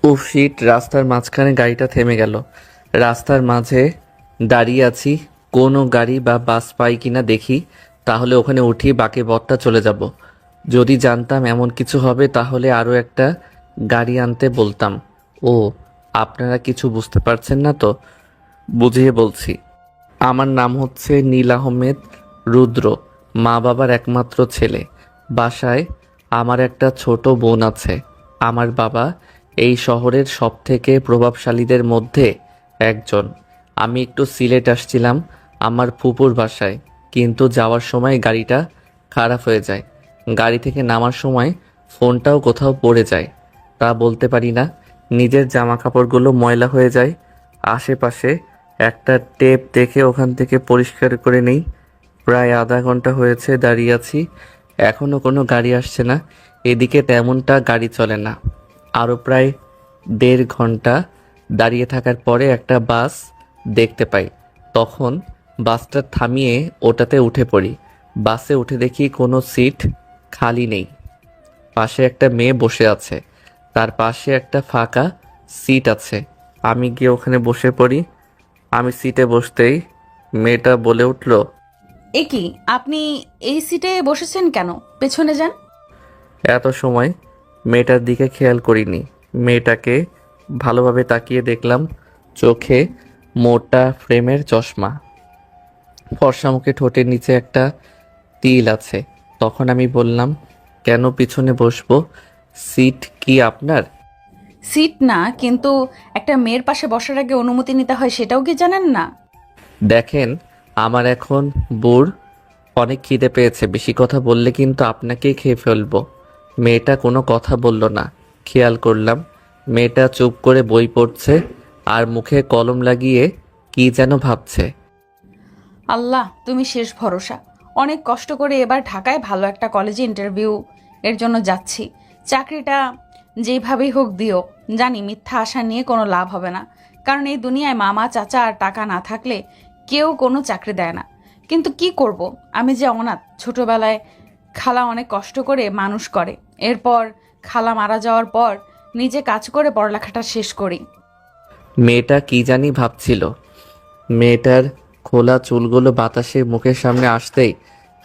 উফ শিট, রাস্তার মাঝখানে গাড়িটা থেমে গেল। রাস্তার মাঝে দাঁড়িয়ে আছি, কোনো গাড়ি বা বাস পাই কিনা দেখি, তাহলে ওখানে উঠি, বাকি পথটা চলে যাব। যদি জানতাম এমন কিছু হবে তাহলে আরও একটা গাড়ি আনতে বলতাম। ও, আপনারা কিছু বুঝতে পারছেন না তো? বুঝিয়ে বলছি। আমার নাম হচ্ছে নীল আহমেদ রুদ্র, মা বাবার একমাত্র ছেলে। বাসায় আমার একটা ছোট বোন আছে। আমার বাবা এই শহরের সবথেকে প্রভাবশালীদের মধ্যে একজন। আমি একটু সিলেট আসছিলাম আমার ফুপুর বাসায়, কিন্তু যাওয়ার সময় গাড়িটা খারাপ হয়ে যায়। গাড়ি থেকে নামার সময় ফোনটাও কোথাও পড়ে যায়। তা বলতে পারি না, নিজের জামা কাপড়গুলো ময়লা হয়ে যায়। আশেপাশে একটা টেপ দেখে ওখান থেকে পরিষ্কার করে নেই। প্রায় আধা ঘন্টা হয়েছে দাঁড়িয়ে আছি, এখনও কোনো গাড়ি আসছে না। এদিকে তেমনটা গাড়ি চলে না। আরও প্রায় 1.5 ঘন্টা দাঁড়িয়ে থাকার পরে একটা বাস দেখতে পাই। তখন বাসটা থামিয়ে ওটাতে উঠে পড়ি। বাসে উঠে দেখি কোনো সিট খালি নেই। পাশে একটা মেয়ে বসে আছে, তার পাশে একটা ফাঁকা সিট আছে। আমি গিয়ে ওখানে বসে পড়ি। আমি সিটে বসতেই মেয়েটা বলে উঠল, এ কি, আপনি এই সিটে বসেছেন কেন? পেছনে যান। এত সময় মেয়েটার দিকে খেয়াল করিনি। মেয়েটাকে ভালোভাবে তাকিয়ে দেখলাম, চোখে মোটা ফ্রেমের চশমা, ফর্সা মুখে, ঠোঁটের নিচে একটা তিল আছে। তখন আমি বললাম, কেন পিছনে বসবো? সিট কি আপনার? সিট না, কিন্তু একটা মেয়ের পাশে বসার আগে অনুমতি নিতে হয়, সেটাও কি জানেন না? দেখেন, আমার এখন বুড় অনেক খিদে পেয়েছে, বেশি কথা বললে কিন্তু আপনাকেই খেয়ে ফেলবো। মেয়েটা কোনো কথা বলল না। খেয়াল করলাম মেয়েটা চুপ করে বই পড়ছে আর মুখে কলম লাগিয়ে কি যেন ভাবছে। আল্লাহ, তুমি শেষ ভরসা। অনেক কষ্ট করে এবার ঢাকায় ভালো একটা কলেজে ইন্টারভিউ এর জন্য যাচ্ছি। চাকরিটা যেইভাবেই হোক দিও। জানি মিথ্যা আশা নিয়ে কোনো লাভ হবে না, কারণ এই দুনিয়ায় মামা চাচা আর টাকা না থাকলে কেউ কোনো চাকরি দেয় না। কিন্তু কি করব, আমি যে অনাথ। ছোটবেলায় খালা অনেক কষ্ট করে মানুষ করে, এরপর খালা মারা যাওয়ার পর নিজে কাজ করে পড়ালেখাটা শেষ করি। মেয়েটা কি জানি ভাবছিল। মেয়েটার খোলা চুলগুলো বাতাসে মুখের সামনে আসতেই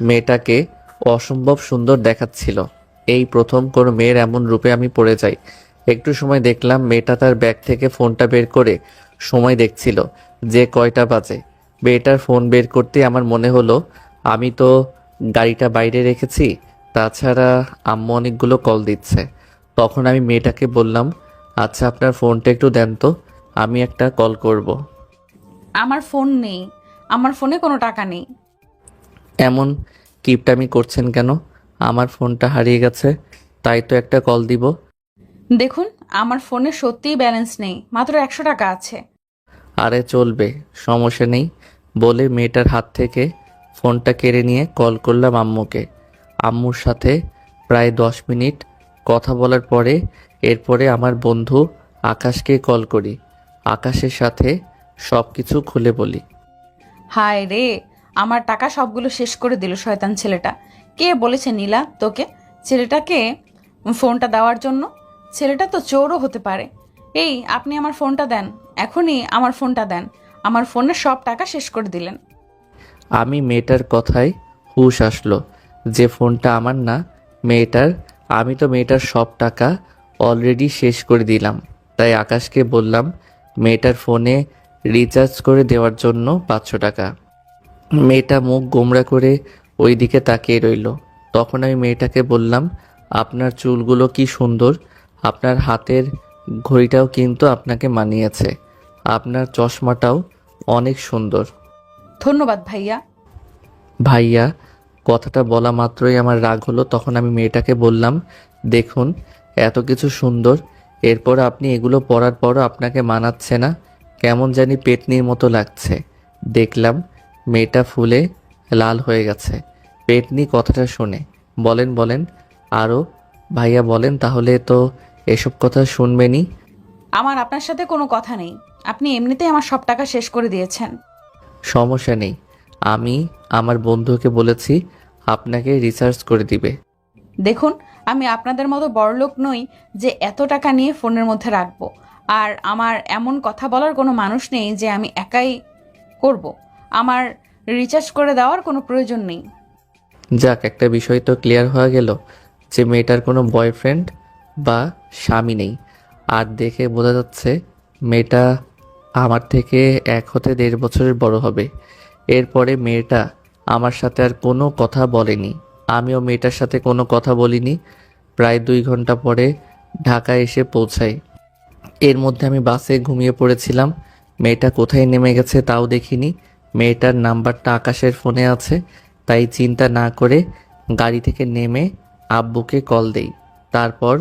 মেয়েটাকে অসম্ভব সুন্দর দেখাচ্ছিল। এই প্রথম কোনো মেয়ের এমন রূপে আমি পড়ে যাই। একটু সময় দেখলাম মেয়েটা তার ব্যাগ থেকে ফোনটা বের করে সময় দেখছিল যে কয়টা বাজে। মেয়েটার ফোন বের করতে আমার মনে হলো আমি তো গাড়িটা বাইরে রেখেছি, তাছাড়া আম্মু অনেকগুলো কল দিচ্ছে। তখন আমি মেয়েটাকে বললাম, আচ্ছা আপনার ফোনটা একটু দেন তো, আমি একটা কল করব। আমার ফোন নেই, আমার ফোনে কোনো টাকা নেই। এমন কিপটামি করছেন কেন? আমার ফোনটা হারিয়ে গেছে, তাই তো একটা কল দিব। দেখুন, আমার ফোনে সত্যিই ব্যালেন্স নেই, মাত্র 100 টাকা আছে। আরে চলবে, সমস্যা নেই বলে মেয়েটার হাত থেকে ফোনটা কেড়ে নিয়ে কল করলাম আম্মুকে। আম্মুর সাথে প্রায় 10 মিনিট কথা বলার পরে এরপরে আমার বন্ধু আকাশকে কল করি। আকাশের সাথে সব কিছু খুলে বলি। হায় রে, আমার টাকা সবগুলো শেষ করে দিল শয়তান ছেলেটা। কে বলেছে নীলা তোকে ছেলেটাকে ফোনটা দেওয়ার জন্য? ছেলেটা তো চোরও হতে পারে। এই, আপনি আমার ফোনটা দেন, এখনই আমার ফোনটা দেন। আমার ফোনের সব টাকা শেষ করে দিলেন। আমি মেয়েটার কথায় হুঁশ আসলো যে ফোনটা আমার না, মেয়েটার। আমি তো মেয়েটার সব টাকা অলরেডি শেষ করে দিলাম। তাই আকাশকে বললাম মেয়েটার ফোনে রিচার্জ করে দেওয়ার জন্য 500 টাকা। মেয়েটা মুখ গোমড়া করে ওই দিকে তাকিয়ে রইল। তখন আমি মেয়েটাকে বললাম, আপনার চুলগুলো কি সুন্দর, আপনার হাতের ঘড়িটাও কিন্তু আপনাকে মানিয়েছে, আপনার চশমাটাও অনেক সুন্দর। ধন্যবাদ ভাইয়া। ভাইয়া কথাটা বলা মাত্রই আমার রাগ হলো। তখন আমি মেয়েটাকে বললাম, দেখুন এত কিছু সুন্দর, এরপর আপনি এগুলো পরার পরও আপনাকে মানাচ্ছে না, কেমন জানি পেতনির মতো লাগছে। দেখলাম মেয়েটা ফুলে লাল হয়ে গেছে পেতনি কথাটা শুনে। বলেন বলেন আরও, ভাইয়া বলেন, তাহলে তো এসব কথা শুনবেনই। আমার আপনার সাথে কোনো কথা নেই, আপনি এমনিতেই আমার সব টাকা শেষ করে দিয়েছেন। সমস্যা নেই, আমি আমার বন্ধুকে বলেছি আপনাকে রিচার্জ করে দিবে। দেখুন, আমি আপনাদের মতো বড়লোক নই যে এত টাকা নিয়ে ফোনের মধ্যে রাখবো। আর আমার এমন কথা বলার কোনো মানুষ নেই যে আমি একাই করব। আমার রিচার্জ করে দেওয়ার কোনো প্রয়োজন নেই। যাক, একটা বিষয় তো ক্লিয়ার হয়ে গেল যে মেয়েটার কোনো বয়ফ্রেন্ড বা স্বামী নেই। আর দেখে বোঝা যাচ্ছে মেয়েটা আমার থেকে 1 হতে 1.5 বছরের বড় হবে। এরপরে মেয়েটা আমার সাথে আর কোনো কথা বলেনি, আমিও মেয়েটার সাথে কোনো কথা বলিনি। প্রায় 2 ঘন্টা পরে ঢাকা এসে পৌঁছাই। এর মধ্যে আমি বাসে ঘুমিয়ে পড়েছিলাম। মেয়েটা কোথায় নেমে গেছে তাও দেখিনি। মেয়েটার নাম্বারটা আকাশের ফোনে আছে, তাই চিন্তা না করে গাড়ি থেকে নেমে আব্বুকে কল দেই। তারপর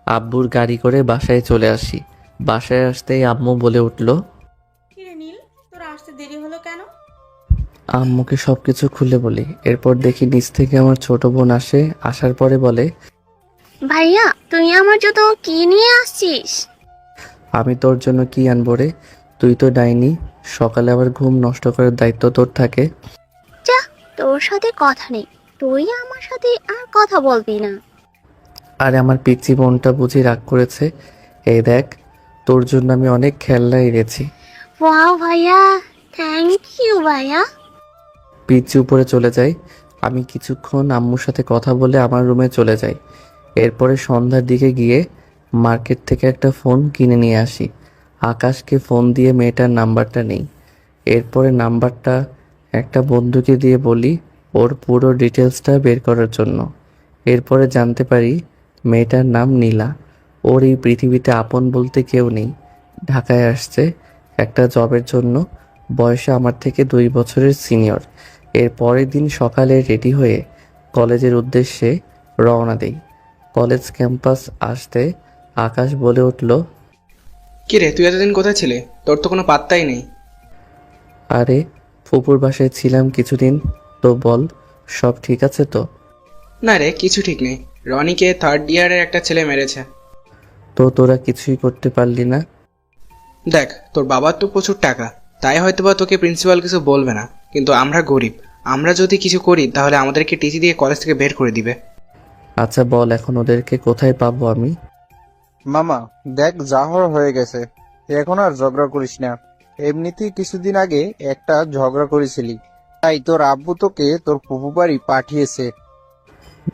আব্বুর গাড়ি করে বাসায় চলে আসি। বাসায় আসতেই আম্মু বলে উঠল, কিরে নীল, তোর আসতে দেরি হলো কেন? আম্মুকে সব কিছু খুলে বলি। এরপর দেখি নিচ থেকে আমার ছোট বোন আসে। আসার পরে বলে, ভাইয়া তুই আমার জন্য কি নিয়ে আসছিস? আমি তোর জন্য কি আনবো রে? তুই তো ডাইনি, সকালে আবার ঘুম নষ্ট করার দায়িত্ব তোর থাকে। যা, তোর সাথে কথা নেই, তুই আমার সাথে আর কথা বলবি না। আরে আমার পিচ্চি বোনটা বুঝি রাগ করেছে। এই দেখ, তোর জন্য আমি অনেক খেলনা এনেছি। ওয়াও ভাইয়া, থ্যাংক ইউ ভাইয়া। পিচ্চি উপরে চলে যাই। আমি কিছুক্ষণ আম্মুর সাথে কথা বলে আমার রুমে চলে যাই। এরপরে সন্ধ্যার দিকে গিয়ে মার্কেট থেকে একটা ফোন কিনে নিয়ে আসি। আকাশকে ফোন দিয়ে মেয়েটার নাম্বারটা নেই। এরপরে নাম্বারটা একটা বন্ধুকে দিয়ে বলি ওর পুরো ডিটেলসটা বের করার জন্য। এরপরে জানতে পারি মেয়েটার নাম নীলা। ওর এই পৃথিবীতে আপন বলতে কেউ নেই। ঢাকায় আসছে একটা জবের জন্য। বয়সে আমার থেকে 2 বছরের সিনিয়র। এর পরের দিন সকালে রেডি হয়ে কলেজের উদ্দেশ্যে রওনা দেই। কলেজ ক্যাম্পাস আসতে আকাশ বলে উঠল, কিরে, তুই এতদিন কোথায় ছিলে? তোর তো কোনো পাত্তাই নেই। আরে ফুপুর বাসায় ছিলাম কিছুদিন। তো বল, সব ঠিক আছে তো? না রে, কিছু ঠিক নেই। রনিকে 3rd ইয়ারের একটা ছেলে মেরেছে। তো তোরা কিছুই করতে পারলি না? দেখ, তোর বাবার তো প্রচুর টাকা, তাই হয়তোবা তোকে প্রিন্সিপাল কিছু বলবে না, কিন্তু আমরা গরিব। আমরা যদি কিছু করি তাহলে আমাদেরকে টিসি দিয়ে কলেজ থেকে বের করে দিবে। আচ্ছা বল, এখন ওদেরকে কোথায় পাবো আমি? মামা দেখ, যা হওয়ার হয়ে গেছে, এখন আর ঝগড়া করিস না। এমনিতেই কিছুদিন আগে একটা ঝগড়া করেছিলি, তাই তোর আব্বু তোকে তোর ফুফু বাড়ি পাঠিয়েছে।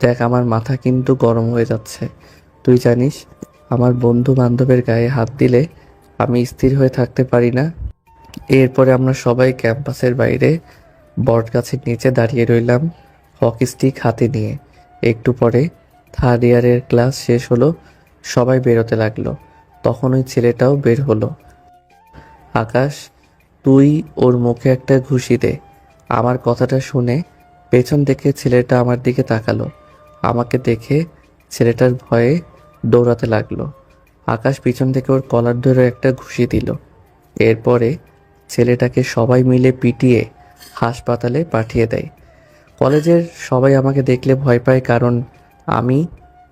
দেখ, আমার মাথা কিন্তু গরম হয়ে যাচ্ছে। তুই জানিস আমার বন্ধু বান্ধবের গায়ে হাত দিলে আমি স্থির হয়ে থাকতে পারি না। এরপরে আমরা সবাই ক্যাম্পাসের বাইরে বটগাছের নিচে দাঁড়িয়ে রইলাম, হকি স্টিক হাতে নিয়ে। একটু পরে 3rd ইয়ারের ক্লাস শেষ হলো, সবাই বেরোতে লাগলো। তখন ওই ছেলেটাও বের হলো। আকাশ, তুই ওর মুখে একটা ঘুষি দে। আমার কথাটা শুনে পেছন থেকে ছেলেটা আমার দিকে তাকালো। আমাকে দেখে ছেলেটার ভয়ে দৌড়াতে লাগলো। আকাশ পিছন থেকে ওর কলার ধরে একটা ঘুষি দিল। এরপরে ছেলেটাকে সবাই মিলে পিটিয়ে হাসপাতালে পাঠিয়ে দেয়। কলেজের সবাই আমাকে দেখলে ভয় পায়, কারণ আমি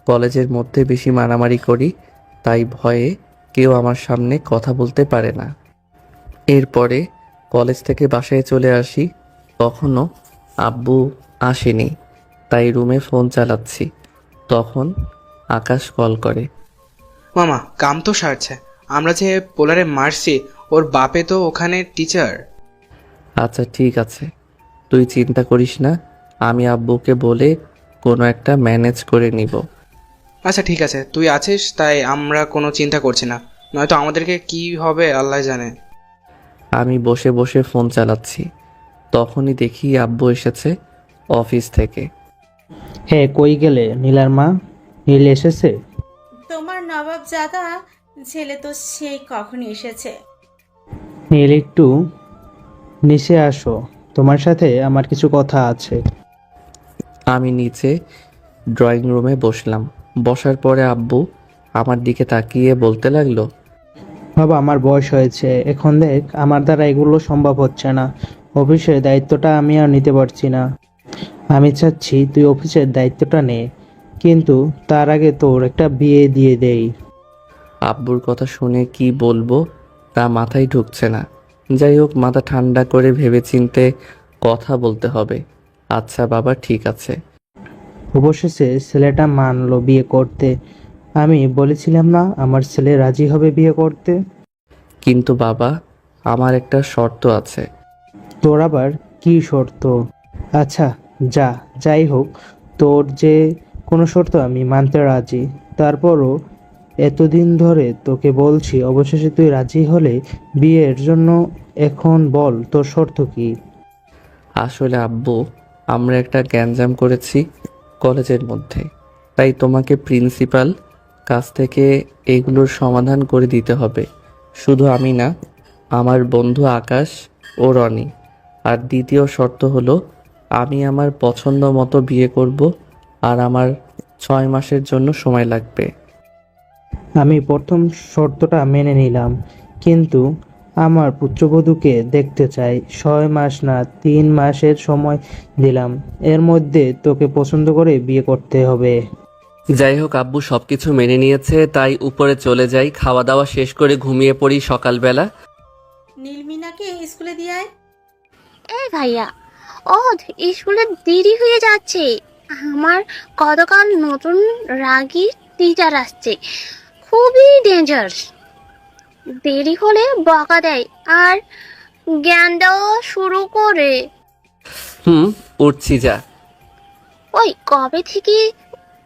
কলেজের মধ্যে বেশি মারামারি করি, তাই ভয়ে কেউ আমার সামনে কথা বলতে পারে না। এরপরে কলেজ থেকে বাসায় চলে আসি। তখনও আব্বু আসেনি, তাই রুমে ফোন চালাচ্ছি। তখন আকাশ কল করে। মামা, কাম তো সারছে। আমরা যে পোলারে মারছি, ওর বাপে তো ওখানে টিচার। আচ্ছা ঠিক আছে, তুই চিন্তা করিস না, আমি আব্বুকে বলে কোনো একটা ম্যানেজ করে নিব। আচ্ছা ঠিক আছে, তুই আছিস তাই আমরা কোনো চিন্তা করছি না, নয়তো আমাদেরকে কি হবে আল্লাহ জানে। আমি বসে বসে ফোন চালাচ্ছি। তখনই দেখি আব্বু এসেছে অফিস থেকে। হ্যাঁ, কই গেলে নীলার মা? নীল এসেছে? তোমার নবাবজাদা ছেলে তো সেই কখনই এসেছে। নীল, একটু নিচে আসো, তোমার সাথে আমার কিছু কথা আছে। আমি নিচে ড্রয়িং রুমে বসলাম। বসার পরে আব্বু আমার দিকে তাকিয়ে বলতে লাগলো, বাবা, আমার বয়স হয়েছে এখন, দেখ আমার দ্বারা এগুলো সম্ভব হচ্ছে না। অফিসের দায়িত্বটা আমি আর নিতে পারছি না। আমি চাচ্ছি তুই অফিসের দায়িত্বটা নে, কিন্তু তার আগে তোর একটা বিয়ে দিয়ে দেই। আব্বুর কথা শুনে কি বলবো তা মাথায় ঢুকছে না। যাই হোক, মাথা ঠান্ডা করে ভেবেচিন্তে কথা বলতে হবে। আচ্ছা বাবা, ঠিক আছে। অবশেষে ছেলেটা মানলো বিয়ে করতে। আমি বলেছিলাম না আমার ছেলে রাজি হবে বিয়ে করতে। কিন্তু বাবা, আমার একটা শর্ত আছে। তোর আবার কি শর্ত? আচ্ছা, যাই হোক, তোর যে কোনো শর্ত আমি মানতে রাজি। তারপরও এতদিন ধরে তোকে বলছি, অবশেষে তুই রাজি হলে বিয়ের জন্য। এখন বল তোর শর্ত কি? আসলে আব্বু, আমরা একটা গ্যাঞ্জাম করেছি কলেজের মধ্যে, তাই তোমাকে প্রিন্সিপাল কাছ থেকে এগুলোর সমাধান করে দিতে হবে। শুধু আমি না, আমার বন্ধু আকাশ ও রনি। আর দ্বিতীয় শর্ত হলো, আমি আমার পছন্দ মতো বিয়ে করব, আর আমার 6 মাসের জন্য সময় লাগবে। আমি প্রথম শর্তটা মেনে নিলাম, কিন্তু আমার পুত্রবধূকে দেখতে চাই। 6 মাস না, 3 মাসের সময় দিলাম। এর মধ্যে তোকে পছন্দ করে বিয়ে করতে হবে। যাই হোক আব্বু সবকিছু মেনে নিয়েছে, তাই উপরে চলে যাই, খাওয়া দাওয়া শেষ করে ঘুমিয়ে পড়ি সকালবেলা। নীলমিনাকে স্কুলে দিয়ে আয়। এই ভাইয়া, স্কুলে দেরি হয়ে যাচ্ছে। আমার গতকাল নতুন রাগী টিচার আসছে, খুবই ডেঞ্জারাস। দেরি হলে বকা দেয় আর জ্ঞান দেওয়া শুরু করে। উঠছি যা। ওই কবে থেকে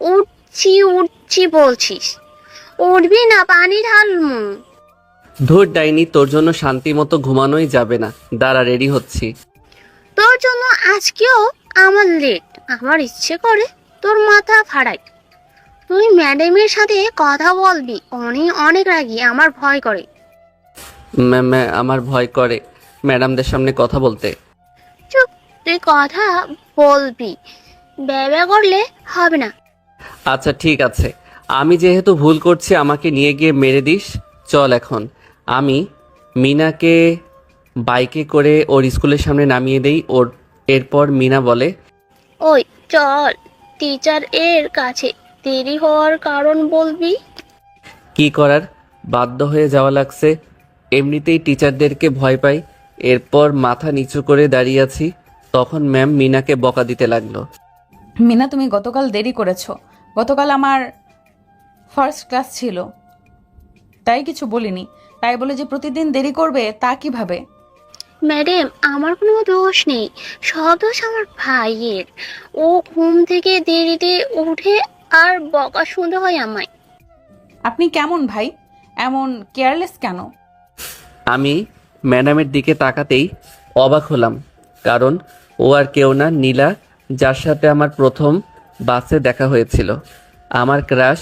উঠছি বলছিস? উঠবি না, পানি ঢালমু। ধুর ডাইনি, তোর জন্য শান্তি মতো ঘুমানোই যাবে না। দাঁড়া, রেডি হচ্ছি। তোর জন্য আজকেও আমার লেট। আমার ইচ্ছে করে তোর মাথা ফাড়াই। তুই ম্যাডামের সাথে কথা বলবি, অনেক অনেক রাগি, আমার ভয় করে। আমার ভয় করে ম্যাডামদের সামনে কথা বলতে। চুপ, তুই কথা বলবি, ব্যবহার করলে হবে না। আচ্ছা ঠিক আছে, আমি যেহেতু ভুল করছি আমাকে নিয়ে গিয়ে মেরে দিস। চল এখন। আমি মিনাকে বাইকে করে ওর স্কুলের সামনে নামিয়ে দেই। এরপর মিনা বলে, ওই চল, টিচার এর কাছে দেরি হওয়ার কারণ বলবি। কি করার, বাধ্য হয়ে যাওয়া লাগছে। এমনিতেই টিচারদেরকে ভয় পাই। এরপর মাথা নিচু করে দাঁড়িয়ে আছি, তখন ম্যাম মিনাকে বকা দিতে লাগলো। মিনা, তুমি গতকাল দেরি করেছো। গতকাল আমার ফার্স্ট ক্লাস ছিল, তাই কিছু বলিনি। তাই বলে যে প্রতিদিন দেরি করবে তা কিভাবে? ম্যাডাম, আমার কোনো দোষ নেই, সব দোষ আমার ভাইয়ের। ও ঘুম থেকে দেরিতে উঠে আর বকা শুনতে হয় আমায়। আপনি কেমন ভাই, এমন কেয়ারলেস কেন? আমি ম্যাডামের দিকে তাকাতেই অবাক হলাম, কারণ ও আর কেউ না, নীলা, যার সাথে আমার প্রথম বাসে দেখা হয়েছিল, আমার ক্রাশ।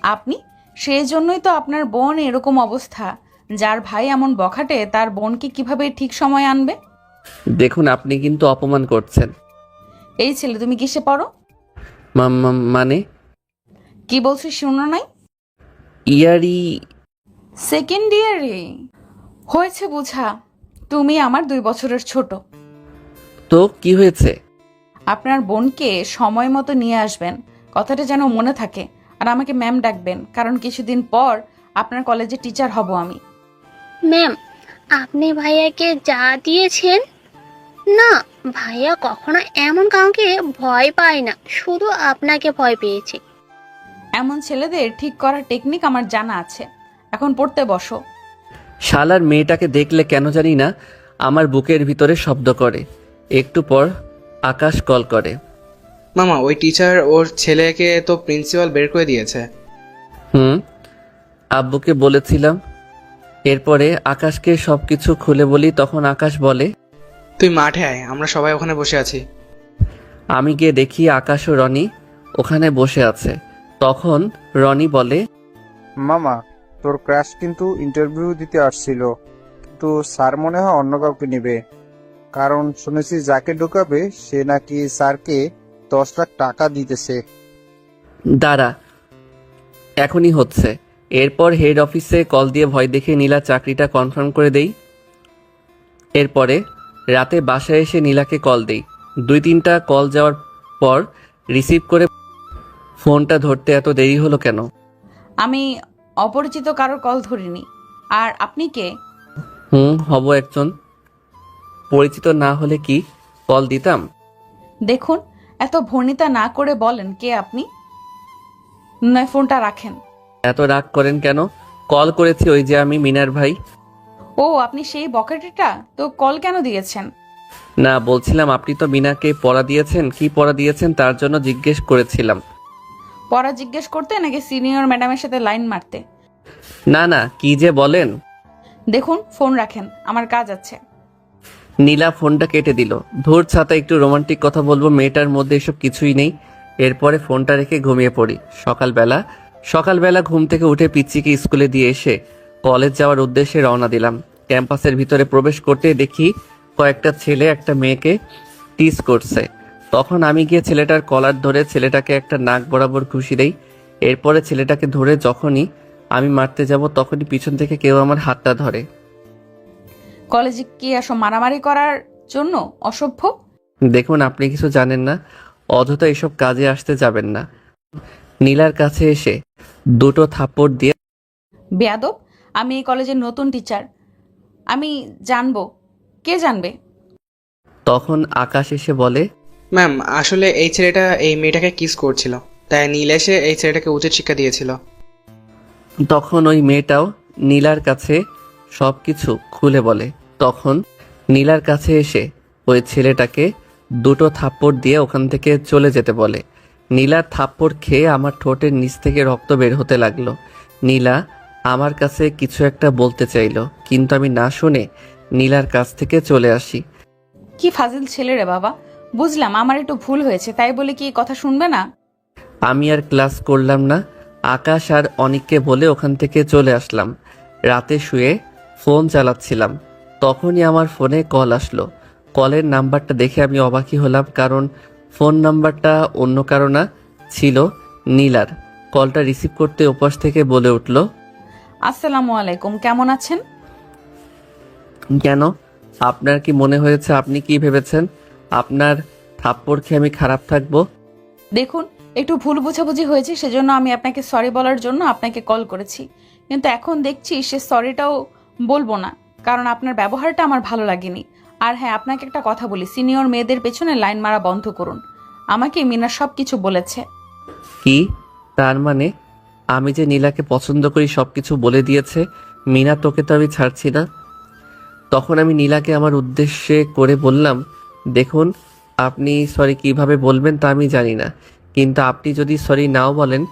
আপনি, সেই জন্যই তো আপনার বোন এরকম অবস্থা। যার ভাই এমন বখাটে, তার বোনকে কিভাবে ঠিক সময় আনবে? দেখুন, আপনি কিন্তু অপমান করছেন। এই ছেলে, তুমি কিসে পড়ো? মানে কি বলছি শুনো নাই? ইয়ারি। সেকেন্ড ইয়ারে হয়েছে বুঝা। তুমি আমার 2 বছরের ছোট। তো কি হয়েছে? আপনার বোনকে সময় মতো নিয়ে আসবেন, কথাটা যেন মনে থাকে। আর আমাকে ম্যাম ডাকবেন, কারণ কিছুদিন পর আপনার কলেজে টিচার হব আমি। ম্যাম, আপনি ভাইয়াকে যা দিয়েছেন না, ভাইয়া কখনো এমন কাউকে ভয় পায় না, শুধু আপনাকে ভয় পেয়েছে। এমন ছেলেদের ঠিক করার টেকনিক আমার জানা আছে। এখন পড়তে বসো। শালার মেয়েটাকে দেখলে কেন জানি না আমার বুকের ভিতরে শব্দ করে। একটু পর আকাশ কল করে। মামা, ওই টিচার ওর ছেলেকে তো প্রিন্সিপাল বের করে দিয়েছে। আব্বুকে বলেছিলাম। এরপরে আকাশকে সবকিছু খুলে বলি, তখন আকাশ বলে, তুই মাঠে আয়, আমরা সবাই ওখানে বসে আছি। আমি গিয়ে দেখি আকাশ ও রনি ওখানে বসে আছে। তখন রনি বলে, মামা, তোর ক্রাশ কিন্তু ইন্টারভিউ দিতে আসছিল, কিন্তু স্যার মনে হয় অন্য কাউকে নেবে। কারণ শুনেছি যাকে ঢুকাবে সে নাকি স্যারকে 10 লাখ টাকা দিতেছে। দাঁড়া, এখনই হচ্ছে। এরপর হেড অফিসে কল দিয়ে ভয় দেখে নীলা চাকরিটা কনফার্ম করে দেই। এরপরে রাতে বাসায় এসে নীলাকে কল দেই। 2-3টা কল যাওয়ার পর রিসিভ করে, ফোনটা ধরতে এত দেরি হলো কেন? আমি অপরিচিত কারোর কল ধরিনি। আর আপনি কে? হব একজন। পরিচিত না হলে কি কল দিতাম? দেখুন, এত ভনিতা না করে বলেন কে আপনি, নয় ফোনটা রাখেন। এত রাগ করেন কেন? কল করেছি, ওই যে আমি মিনার ভাই। ও আপনি সেই বকেটেটা, তো কল কেন দিয়েছেন? না, বলছিলাম আপনি তো মিনাকে পড়া দিয়েছেন, কি পড়া দিয়েছেন তার জন্য জিজ্ঞেস করেছিলাম। পড়া জিজ্ঞেস করতে নাকি সিনিয়র ম্যাডামের সাথে লাইন মারতে? না না, কি যে বলেন। দেখুন ফোন রাখেন, আমার কাজ আছে। নীলা ফোনটা কেটে দিল। ধুর ছাতা, একটু রোমান্টিক কথা বলবো, মেয়েটার মধ্যে এসব কিছুই নেই। এরপরে ফোনটা রেখে ঘুমিয়ে পড়ি। সকালবেলা ঘুম থেকে উঠে পিচ্চিকে স্কুলে দিয়ে এসে কলেজ যাওয়ার উদ্দেশ্যে রওনা দিলাম। ক্যাম্পাসের ভিতরে প্রবেশ করতে দেখি কয়েকটা ছেলে একটা মেয়েকে টিজ করছে। তখন আমি গিয়ে ছেলেটার কলার ধরে ছেলেটাকে একটা নাক বরাবর ঘুষি দেই। এরপরে ছেলেটাকে ধরে যখনই আমি মারতে যাব তখনই পিছন থেকে কেউ আমার হাতটা ধরে। কলেজে কি আসো মারামারি করার জন্য, অসভ্য? দেখুন, আপনি কিছু জানেন না, অযথা এসব কাজে আসতে যাবেন না। নীলার কাছে এসে দুটো থাপ্পড় দিয়ে বেয়াদব, আমি এই কলেজের নতুন টিচার, আমি জানবো। কে জানবে? তখন আকাশ এসে বলে, ম্যাম, আসলে এই ছেলেটা এই মেয়েটাকে কিস করছিল, তাই নীল এসে এই ছেলেটাকে উচিত শিক্ষা দিয়েছিল। তখন ওই মেয়েটাও নীলার কাছে সব কিছু খুলে বলে। তখন নীলার কাছে এসে ওই ছেলেটাকে দুটো থাপ্পড় দিয়ে ওখান থেকে চলে যেতে বলে। নীলার থাপ্পড় খেয়ে আমার ঠোঁটের নিচ থেকে রক্ত বের হতে লাগলো। নীলা আমার কাছে কিছু একটা বলতে চাইলো, কিন্তু আমি না শুনে নীলার কাছ থেকে চলে আসি। কি ফাজিল ছেলে রে বাবা, বুঝলাম আমার একটু ভুল হয়েছে, তাই বলে কি কথা শুনবে না? আমি আর ক্লাস করলাম না, আকাশ আর অনিককে বলে ওখান থেকে চলে আসলাম। রাতে শুয়ে ফোন চালাচ্ছিলাম, তখনই আমার ফোনে কল আসলো। কলের নাম্বারটা দেখে আমি অবাকই হলাম, কারণ ফোন নাম্বারটা অন্য কারো না, ছিল নীলার। কলটা রিসিভ করতে ওপাশ থেকে বলে উঠল, আসসালামু আলাইকুম, কেমন আছেন? কেন? আপনার কি মনে হয়েছে, আপনি কি ভেবেছেন আপনার থাপ্পড় খেয়ে আমি খারাপ থাকবো? দেখুন, একটু ভুল বোঝাবুঝি হয়েছে, সেজন্য আমি আপনাকে সরি বলার জন্য আপনাকে কল করেছি। কিন্তু এখন দেখছি সে সরিটাও বলবো না, কারণ আপনার ব্যবহারটা আমার ভালো লাগেনি। আর হ্যাঁ, আপনাকে একটা কথা বলি, সিনিয়র মেয়েদের পেছনে লাইন মারা বন্ধ করুন। আমাকে মিনা সব কিছু বলেছে। কি? তার মানে আমি যে নীলাকে পছন্দ করি সবকিছু বলে দিয়েছে মিনা? তোকে তো আমি ছাড়ছি না। তখন আমি নীলাকে আমার উদ্দেশ্যে করে বললাম, দেখুন, আপনি সরি কিভাবে বলবেন তা আমি জানি না, কিন্তু আপনি যদি সরি নাও বলেন,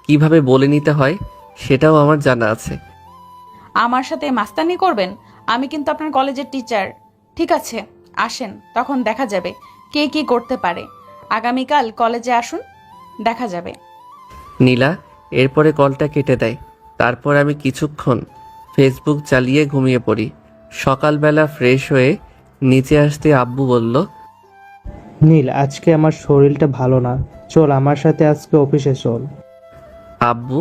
কিভাবে বলে নিতে হয় সেটাও আমার জানা আছে। আমার সাথে মাস্তানি করবেন? আমি কিন্তু আপনার কলেজের টিচার। ঠিক আছে, আসেন, তখন দেখা যাবে কে কি করতে পারে। আগামীকাল কলেজে আসুন, দেখা যাবে। নীলা এরপরে কলটা কেটে দেয়। তারপর আমি কিছুক্ষণ ফেসবুক চালিয়ে ঘুমিয়ে পড়ি। সকালবেলা ফ্রেশ হয়ে নিচে আসতে আব্বু বলল, নীল, আজকে আমার শরীরটা ভালো না, চল আমার সাথে আজকে অফিসে চল। আব্বু,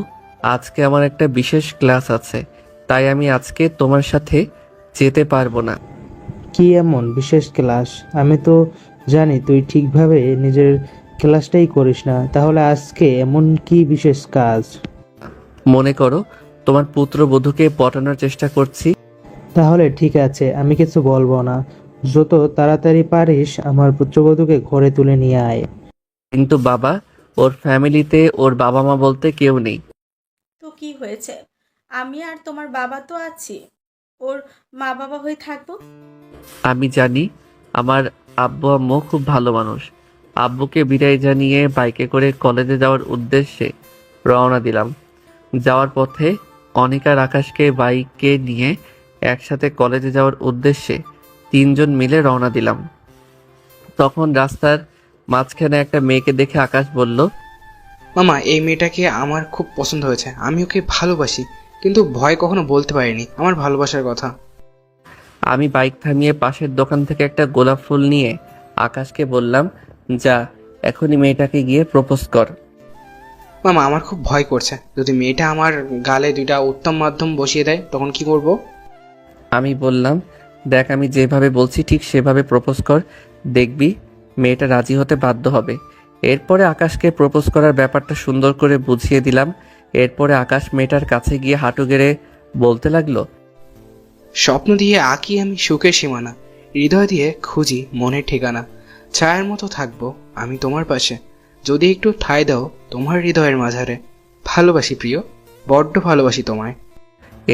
আজকে আমার একটা বিশেষ ক্লাস আছে, তাই আমি আজকে তোমার সাথে যেতে পারবো না। কি এমন বিশেষ ক্লাস? আমি তো জানি তুই ঠিকভাবে নিজের ক্লাসটাই করিস না, তাহলে আজকে এমন কি বিশেষ কাজ? মনে করো তোমার পুত্রবধূকে পটানোর চেষ্টা করছি। তাহলে ঠিক আছে, আমি কিছু বলবো না। যত তাড়াতাড়ি পারিস আমার পুত্রবধূকে ঘরে তুলে নিয়ে আয়। কিন্তু বাবা, ওর ফ্যামিলিতে ওর বাবা মা বলতে কেউ নেই। তো কি হয়েছে, আমি আর তোমার বাবা তো আছি, ওর মা বাবা হয়ে থাকবো। আমি জানি আমার আব্বু আম্মু খুব ভালো মানুষ। আব্বুকে বিদায় জানিয়ে বাইকে করে কলেজে যাওয়ার উদ্দেশ্যে রওনা দিলাম। যাওয়ার পথে অনিকার আকাশকে বাইকে নিয়ে একসাথে কলেজে যাওয়ার উদ্দেশ্যে তিনজন মিলে রওনা দিলাম। তখন রাস্তার মাঝখানে একটা মেয়েকে দেখে আকাশ বলল, মামা, এই মেয়েটাকে আমার খুব পছন্দ হয়েছে, আমি ওকে ভালোবাসি, কিন্তু ভয় কখনো বলতে পারিনি আমার ভালোবাসার কথা। আমি বাইক থামিয়ে পাশের দোকান থেকে একটা গোলাপ ফুল নিয়ে আকাশকে বললাম, যা এখনই মেয়েটাকে গিয়ে প্রপোজ কর। মামা, আমার খুব ভয় করছে, যদি মেয়েটা আমার গালে দুইটা উত্তম মাধ্যম বসিয়ে দেয় তখন কি করব? আমি বললাম, দেখ, আমি যেভাবে বলছি ঠিক সেভাবে প্রপোজ কর, দেখবি মেয়েটা রাজি হতে বাধ্য হবে। এরপরে আকাশকে প্রপোজ করার ব্যাপারটা সুন্দর করে বুঝিয়ে দিলাম। এরপরে আকাশ মেয়েটার কাছে গিয়ে হাঁটু গেড়ে বলতে লাগলো, স্বপ্ন দিয়ে আঁকি আমি সুখের সীমানা, হৃদয় দিয়ে খুঁজি মনের ঠিকানা, ছায়ার মতো থাকবো আমি তোমার পাশে, যদি একটু ঠাঁই দাও তোমার হৃদয়ের মাঝারে। ভালোবাসি প্রিয়, বড্ড ভালোবাসি তোমায়।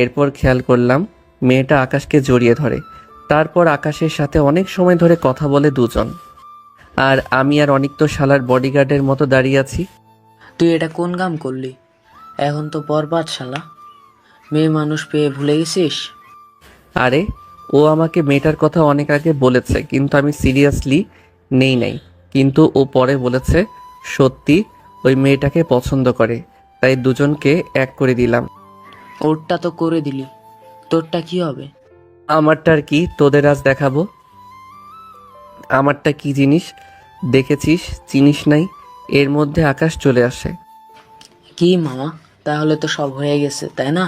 এরপর খেয়াল করলাম মেয়েটা আকাশকে জড়িয়ে ধরে। তারপর আকাশের সাথে অনেক সময় ধরে কথা বলে দুজন। আর আমি আর অনেক তো শালার বডিগার্ডের মতো দাঁড়িয়ে আছি। তুই এটা কোন কাম করলি? এখন তো বরবাদ শালা। মেয়ে মানুষ পেয়ে ভুলে গেছিস? আরে ও আমাকে মেয়েটার কথা অনেক আগে বলেছে, কিন্তু আমি সিরিয়াসলি নেই নাই। কিন্তু ও পরে বলেছে সত্যি ওই মেয়েটাকে পছন্দ করে, তাই দুজনকে এক করে দিলাম। ওরটা তো করে দিলি, তোরটা কি হবে? আমারটার কি তোদের আজ দেখাবো। আমারটা কি জিনিস দেখেছিস, চিনিস নাই? এর মধ্যে আকাশ চলে আসে। কি মামা, তাহলে তো সব হয়ে গেছে তাই না?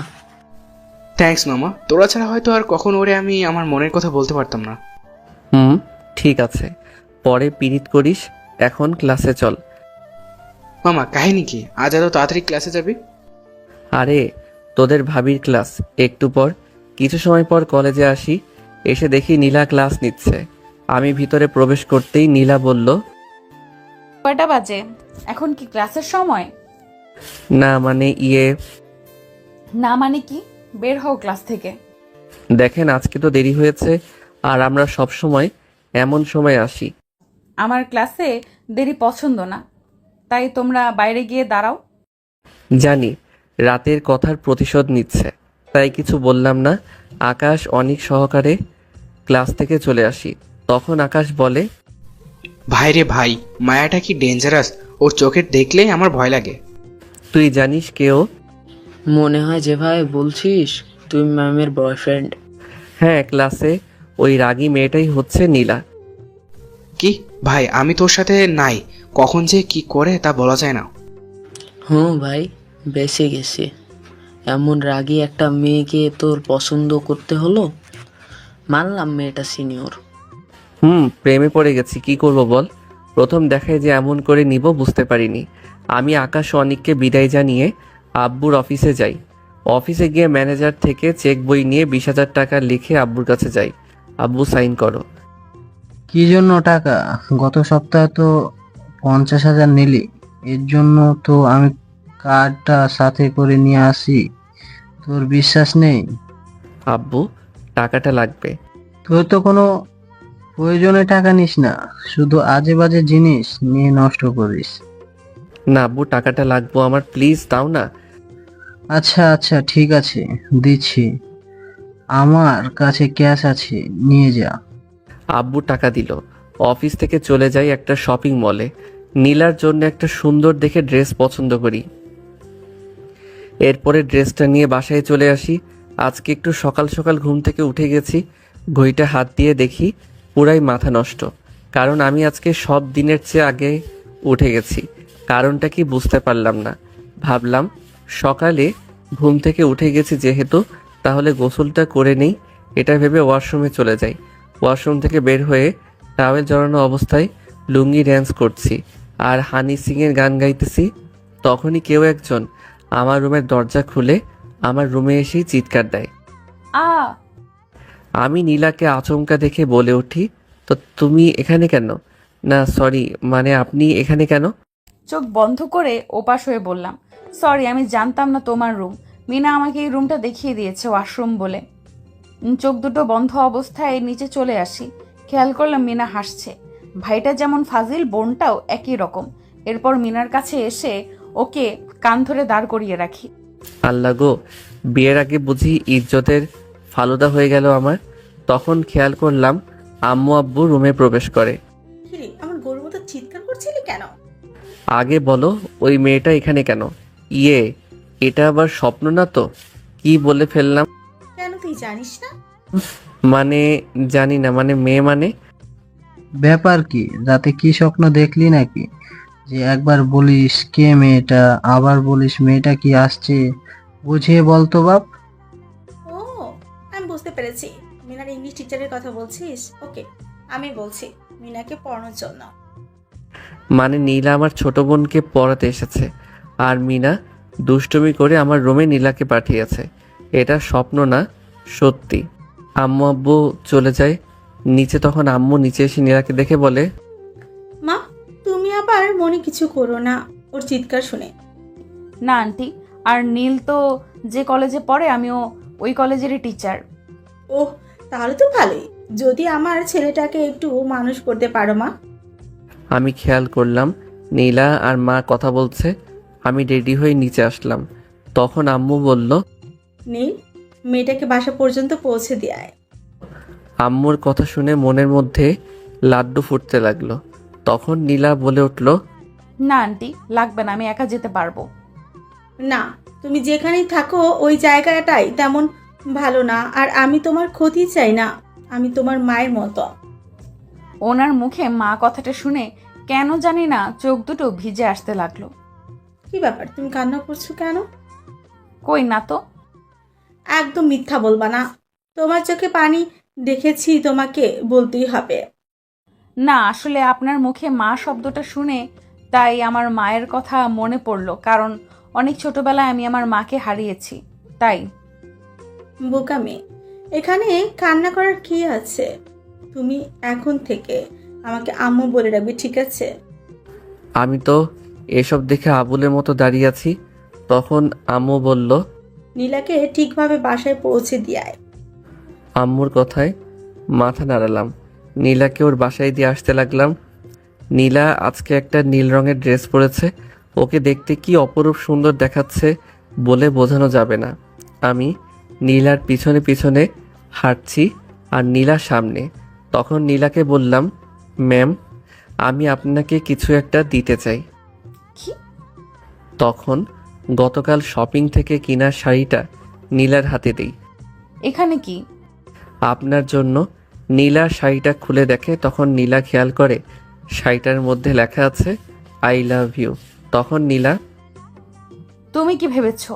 থ্যাঙ্কস মামা, তোরা ছাড়া হয়তো আর কখন ওরে আমি আমার মনের কথা বলতে পারতাম না। ঠিক আছে, পরে পিরিত করিস, এখন ক্লাসে চল। মামা কাহিনী কি, আজ এত তাড়াতাড়ি ক্লাসে যাবি? আরে তোদের ভাবির ক্লাস একটু পর। কিছু সময় পর কলেজে আসি, এসে দেখি নীলা ক্লাস নিচ্ছে। আমি ভিতরে প্রবেশ করতেই নীলা বলল, কয়টা বাজে? এখন কি ক্লাসের সময়? না মানে না মানে কি? বের হও ক্লাস থেকে। দেখেন আজকে তো দেরি হয়েছে, আর আমরা সব সময় এমন সময় আসি। আমার ক্লাসে দেরি পছন্দ না, তাই তোমরা বাইরে গিয়ে দাঁড়াও। জানি রাতের কথার প্রতিশোধ নিচ্ছে, তাই কিছু বললাম না। আকাশ অনেক সহকারে ক্লাস থেকে চলে আসি। তখন আকাশ বলে, ভাই রে ভাই, মায়াটা কি ডেঞ্জারাস, ওর চোখের দেখলেই আমার ভয় লাগে। তুই জানিস কেউ? মনে হয় যেভাবে বলছিস তুই ম্যামের বয়ফ্রেন্ড। হ্যাঁ, ক্লাসে ওই রাগী মেয়েটাই হচ্ছে নীলা। কি ভাই, আমি তোর সাথে নাই, কখন যে কি করে তা বলা যায় না। হুম ভাই, বেঁচে গেছে। এমন রাগী একটা মেয়েকে তোর পছন্দ করতে হলো। মানলাম মেয়েটা সিনিয়র। প্রেমে পড়ে গেছি, কি করব বল। প্রথম দেখায় যে এমন করে নিব বুঝতে পারিনি। আমি আকাশ ও অনিককে বিদায় জানিয়ে আব্বুর অফিসে যাই। অফিসে গিয়ে ম্যানেজার থেকে চেক বই নিয়ে 20,000 টাকা লিখে আব্বুর কাছে যাই। আব্বু সাইন করো। কি জন্য টাকা? গত সপ্তাহে তো 50,000 নিলি। এর জন্য তো আমি কার্ডটা সাথে করে নিয়ে আসি। তোর বিশ্বাস নেই? আব্বু টাকাটা লাগবে। তোর তো কোনো প্রয়োজনে টাকা নিস না, শুধু আজে বাজে জিনিস নিয়ে নষ্ট করিস। না আব্বু, টাকাটা লাগবো আমার, প্লিজ দাও না। আচ্ছা আচ্ছা ঠিক আছে, দিচ্ছি। আমার কাছে ক্যাশ আছে, নিয়ে যা। আব্বু টাকা দিল। অফিস থেকে চলে যাই একটা শপিং মলে। নীলার জন্য একটা সুন্দর দেখে ড্রেস পছন্দ করি। এরপরে ড্রেসটা নিয়ে বাসায় চলে আসি। আজকে একটু সকাল সকাল ঘুম থেকে উঠে গেছি। ঘড়িটা হাত দিয়ে দেখি পুরাই মাথা নষ্ট, কারণ আমি আজকে সব দিনের চেয়ে আগে উঠে গেছি। কারণটা কি বুঝতে পারলাম না। ভাবলাম সকালে ঘুম থেকে উঠে গেছি যেহেতু, তাহলে গোসলটা করে নেই। এটা ভেবে ওয়াশরুমে চলে যাই। ওয়াশরুম থেকে বের হয়ে টাওয়েল জড়ানো অবস্থায় লুঙ্গি ড্যান্স করছি আর হানি সিংয়ের গান গাইতেছি। তখনই কেউ একজন আমার রুমের দরজা খুলে আমার রুমে এসেই চিৎকার দেয়। আ আমি নীলাকে আচমকা দেখে বলে উঠি, তো তুমি এখানে কেন? না সরি, মানে আপনি এখানে কেন? চোখ বন্ধ করে ওপাশ হয়ে বললাম, সরি, আমি জানতাম না তোমার রুম। মিনা আমাকে এই রুমটা দেখিয়ে দিয়েছে ওয়াশরুম বলে। চোখ দুটো বন্ধ অবস্থায় নিচে চলে আসি। খেয়াল করলাম মিনা হাসছে। ভাইটা যেমন ফাজিল, বোনটাও একই রকম। এরপর মিনার কাছে এসে ওকে কান ধরে দাঁড় করিয়ে রাখি। আল্লাহ গো, বিয়ের আগে বুঝি ইজ্জতের ফালুদা হয়ে গেল আমার। তখন খেয়াল করলাম আম্মু আব্বু রুমে প্রবেশ করে। কিরে, আমার গরুর মতো চিৎকার করছিলি কেন? আগে বলো ওই মেয়েটা এখানে কেন? এটা আবার স্বপ্ন না তো? কি বলে ফেললাম। কেন তুই জানিস না? মানে জানি না, মানে মেয়ে মানে। ব্যাপার কি, রাতে কি স্বপ্ন দেখলি নাকি? যে একবার বলিস কে মেয়েটা, আবার বলিস মেয়েটা কি আসছে, বুঝিয়ে বলতো বাপ। ও, আমি বুঝতে পেরেছি। মিনার ইংলিশ টিচারের কথা বলছিস? ওকে, আমি বলছি মিনাকে পড়ানোর জন্য। মানে নীলা আমার ছোট বোনকে পড়াতে এসেছে, আর মিনা দুষ্টুমি করে আমার রুমে নীলাকে পাঠিয়েছে। এটা স্বপ্ন না, সত্যি। আম্মু আব্বু চলে যায় নিচে। তখন আম্মু নিচে এসে নীলাকে দেখে বলে, আবার মনে কিছু করো না ওর চিৎকার শুনে। না আন্টি, আর নীল তো যে কলেজে পড়ে আমিও ওই কলেজেরই টিচার। ওহ, তাহলে তো ভালোই। যদি আমার ছেলেটাকে একটু মানুষ করতে পারো মা। আমি খেয়াল করলাম নীলা আর মা কথা বলছে। আমি রেডি হয়ে নিচে আসলাম। তখন আম্মু বলল, নীল, মেয়েটাকে বাসা পর্যন্ত পৌঁছে দিয়ে আয়। আম্মুর কথা শুনে মনের মধ্যে লাড্ডু ফুটতে লাগলো। তখন নীলা বলে উঠল, না আন্টি, লাগবে না, আমি একা যেতে পারবো। না, তুমি যেখানেই থাকো ওই জায়গাটাই তেমন ভালো না, আর আমি তোমার ক্ষতি চাই না। আমি তোমার মায়ের মতো। ওনার মুখে মা কথাটা শুনে কেন জানি না চোখ দুটো ভিজে আসতে লাগলো। কি ব্যাপার, তুমি কান্না করছো কেন? কই না তো। একদম মিথ্যা বলবা না। তোমার চোখে পানি দেখেছি, তোমাকে বলতেই হবে। না, আসলে আপনার মুখে মা শব্দটা শুনে তাই আমার মায়ের কথা মনে পড়লো, কারণ অনেক ছোটবেলায় আমি আমার মাকে হারিয়েছি, তাই। বোকা মেয়ে, এখানে কান্না করার কি আছে? তুমি এখন থেকে আমাকে আম্মু বলে রাখবে, ঠিক আছে? আমি তো এসব দেখে আবুলের মতো দাঁড়িয়ে আছি। তখন আম্মু বলল, নীলাকে ঠিকভাবে বাসায় পৌঁছে দিয়ে আয়। আম্মুর কথায় মাথা নাড়ালাম। নীলাকে ওর বাসায় দিয়ে আসতে লাগলাম। নীলা আজকে একটা নীল রঙের ড্রেস পরেছে। ওকে দেখতে কি অপরূপ সুন্দর দেখাচ্ছে বলে বোঝানো যাবে না। আমি নীলার পিছনে পিছনে হাঁটছি আর নীলার সামনে। তখন নীলাকে বললাম, ম্যাম, আমি আপনাকে কিছু একটা দিতে চাই। কি? তখন গতকাল শপিং থেকে কিনা শাড়িটা নীলার হাতে দিই। এখানে কি? আপনার জন্য। নীলা শাড়িটা খুলে দেখে। তখন নীলা খেয়াল করে শাড়িটার মধ্যে লেখা আছে আই লাভ ইউ। তখন নীলা, তুমি কি ভেবেছো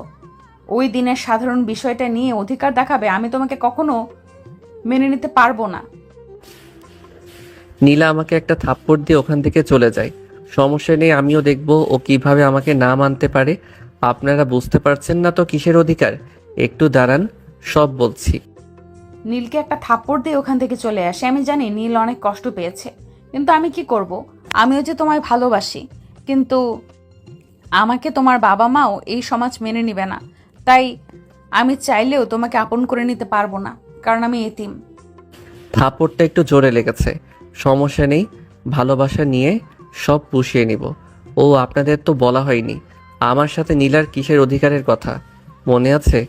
ওই দিনের সাধারণ বিষয়টা নিয়ে অধিকার দেখাবে? আমি তোমাকে কখনো মেনে নিতে পারবো না। নীলা আমাকে একটা থাপ্পড় দিয়ে ওখান থেকে চলে যায়। সমস্যা নেই, আমিও দেখব ও কিভাবে আমাকে না মানতে পারে। আপনারা বুঝতে পারছেন না তো কিসের অধিকার? একটু দাঁড়ান, সব বলছি। নীলকে একটা থাপ্পড় দিয়ে ওখান থেকে চলে আসে। আমি জানি নীল অনেক কষ্ট পেয়েছে, কিন্তু আমি কি করব? আমিও যে তোমায় ভালোবাসি, কিন্তু আমাকে তোমার বাবা মাও এই সমাজ মেনে নিবে না। তাই আমি চাইলেও তোমাকে আপন করে নিতে পারবো না, কারণ আমি এতিম। থাপ্পড়টা একটু জোরে লেগেছে, সমস্যা নেই, ভালোবাসা নিয়ে সব পুষিয়ে নিব। ও আপনাদের তো বলা হয়নি আমার সাথে নীলার কিসের অধিকারের কথা। মনে আছে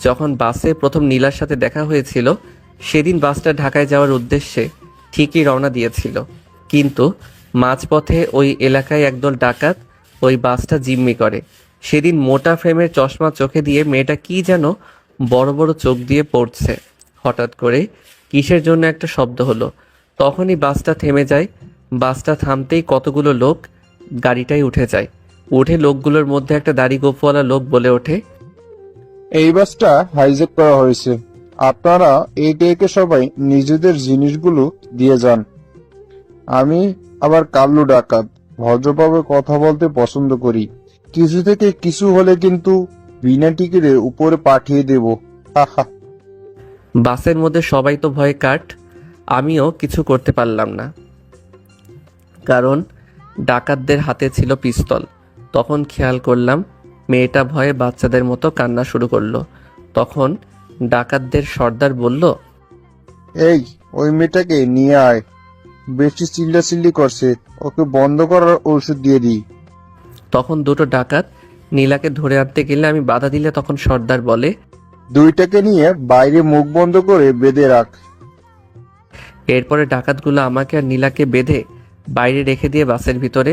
যখন বাসে প্রথম নীলার সাথে দেখা হয়েছিল? সেদিন বাসটা ঢাকায় যাওয়ার উদ্দেশ্যে ঠিকই রওনা দিয়েছিল, কিন্তু মাঝপথে ওই এলাকায় একদল ডাকাত ওই বাসটা জিম্মি করে। সেদিন মোটা ফ্রেমের চশমা চোখে দিয়ে মেয়েটা কি যেন বড় বড় চোখ দিয়ে পড়ছে। হঠাৎ করে কিসের জন্য একটা শব্দ হলো, তখনই বাসটা থেমে যায়। বাসটা থামতেই কতগুলো লোক গাড়িটায় উঠে যায়। উঠে লোকগুলোর মধ্যে একটা দাড়ি গোঁফওয়ালা লোক বলে ওঠে, এই বাসটা হাইজ্যাক করা হয়েছে। আপনারা একে একে সবাই নিজেদের জিনিসগুলো দিয়ে যান। আমি আবার কাল্লু ডাকাত, ভদ্রভাবে কথা বলতে পছন্দ করি। কিছু থেকে কিছু হলে কিন্তু বিনা টিকিটের উপরে পাঠিয়ে দেব। হাহা। বাসের মধ্যে সবাই তো ভয়ে কাট। আমিও কিছু করতে পারলাম না, কারণ ডাকাতদের হাতে ছিল পিস্তল। তখন খেয়াল করলাম মেয়েটা ভয়ে বাচ্চাদের মতো কান্না শুরু করলো। তখন ডাকাতদের সর্দার বলল, এই, ওই মেয়েটাকে নিয়ে আয়। বেশি চিল্লাচিল্লি করছে, ওকে বন্ধ করার ঔষধ দিয়ে দিই। তখন দুটো ডাকাত নীলাকে ধরে আনতে গেলে আমি বাধা দিলে তখন সর্দার বলে, দুইটাকে নিয়ে বাইরে মুখ বন্ধ করে বেঁধে রাখ। এরপরে ডাকাতগুলো আমাকে আর নীলাকে বেঁধে বাইরে রেখে দিয়ে বাসের ভিতরে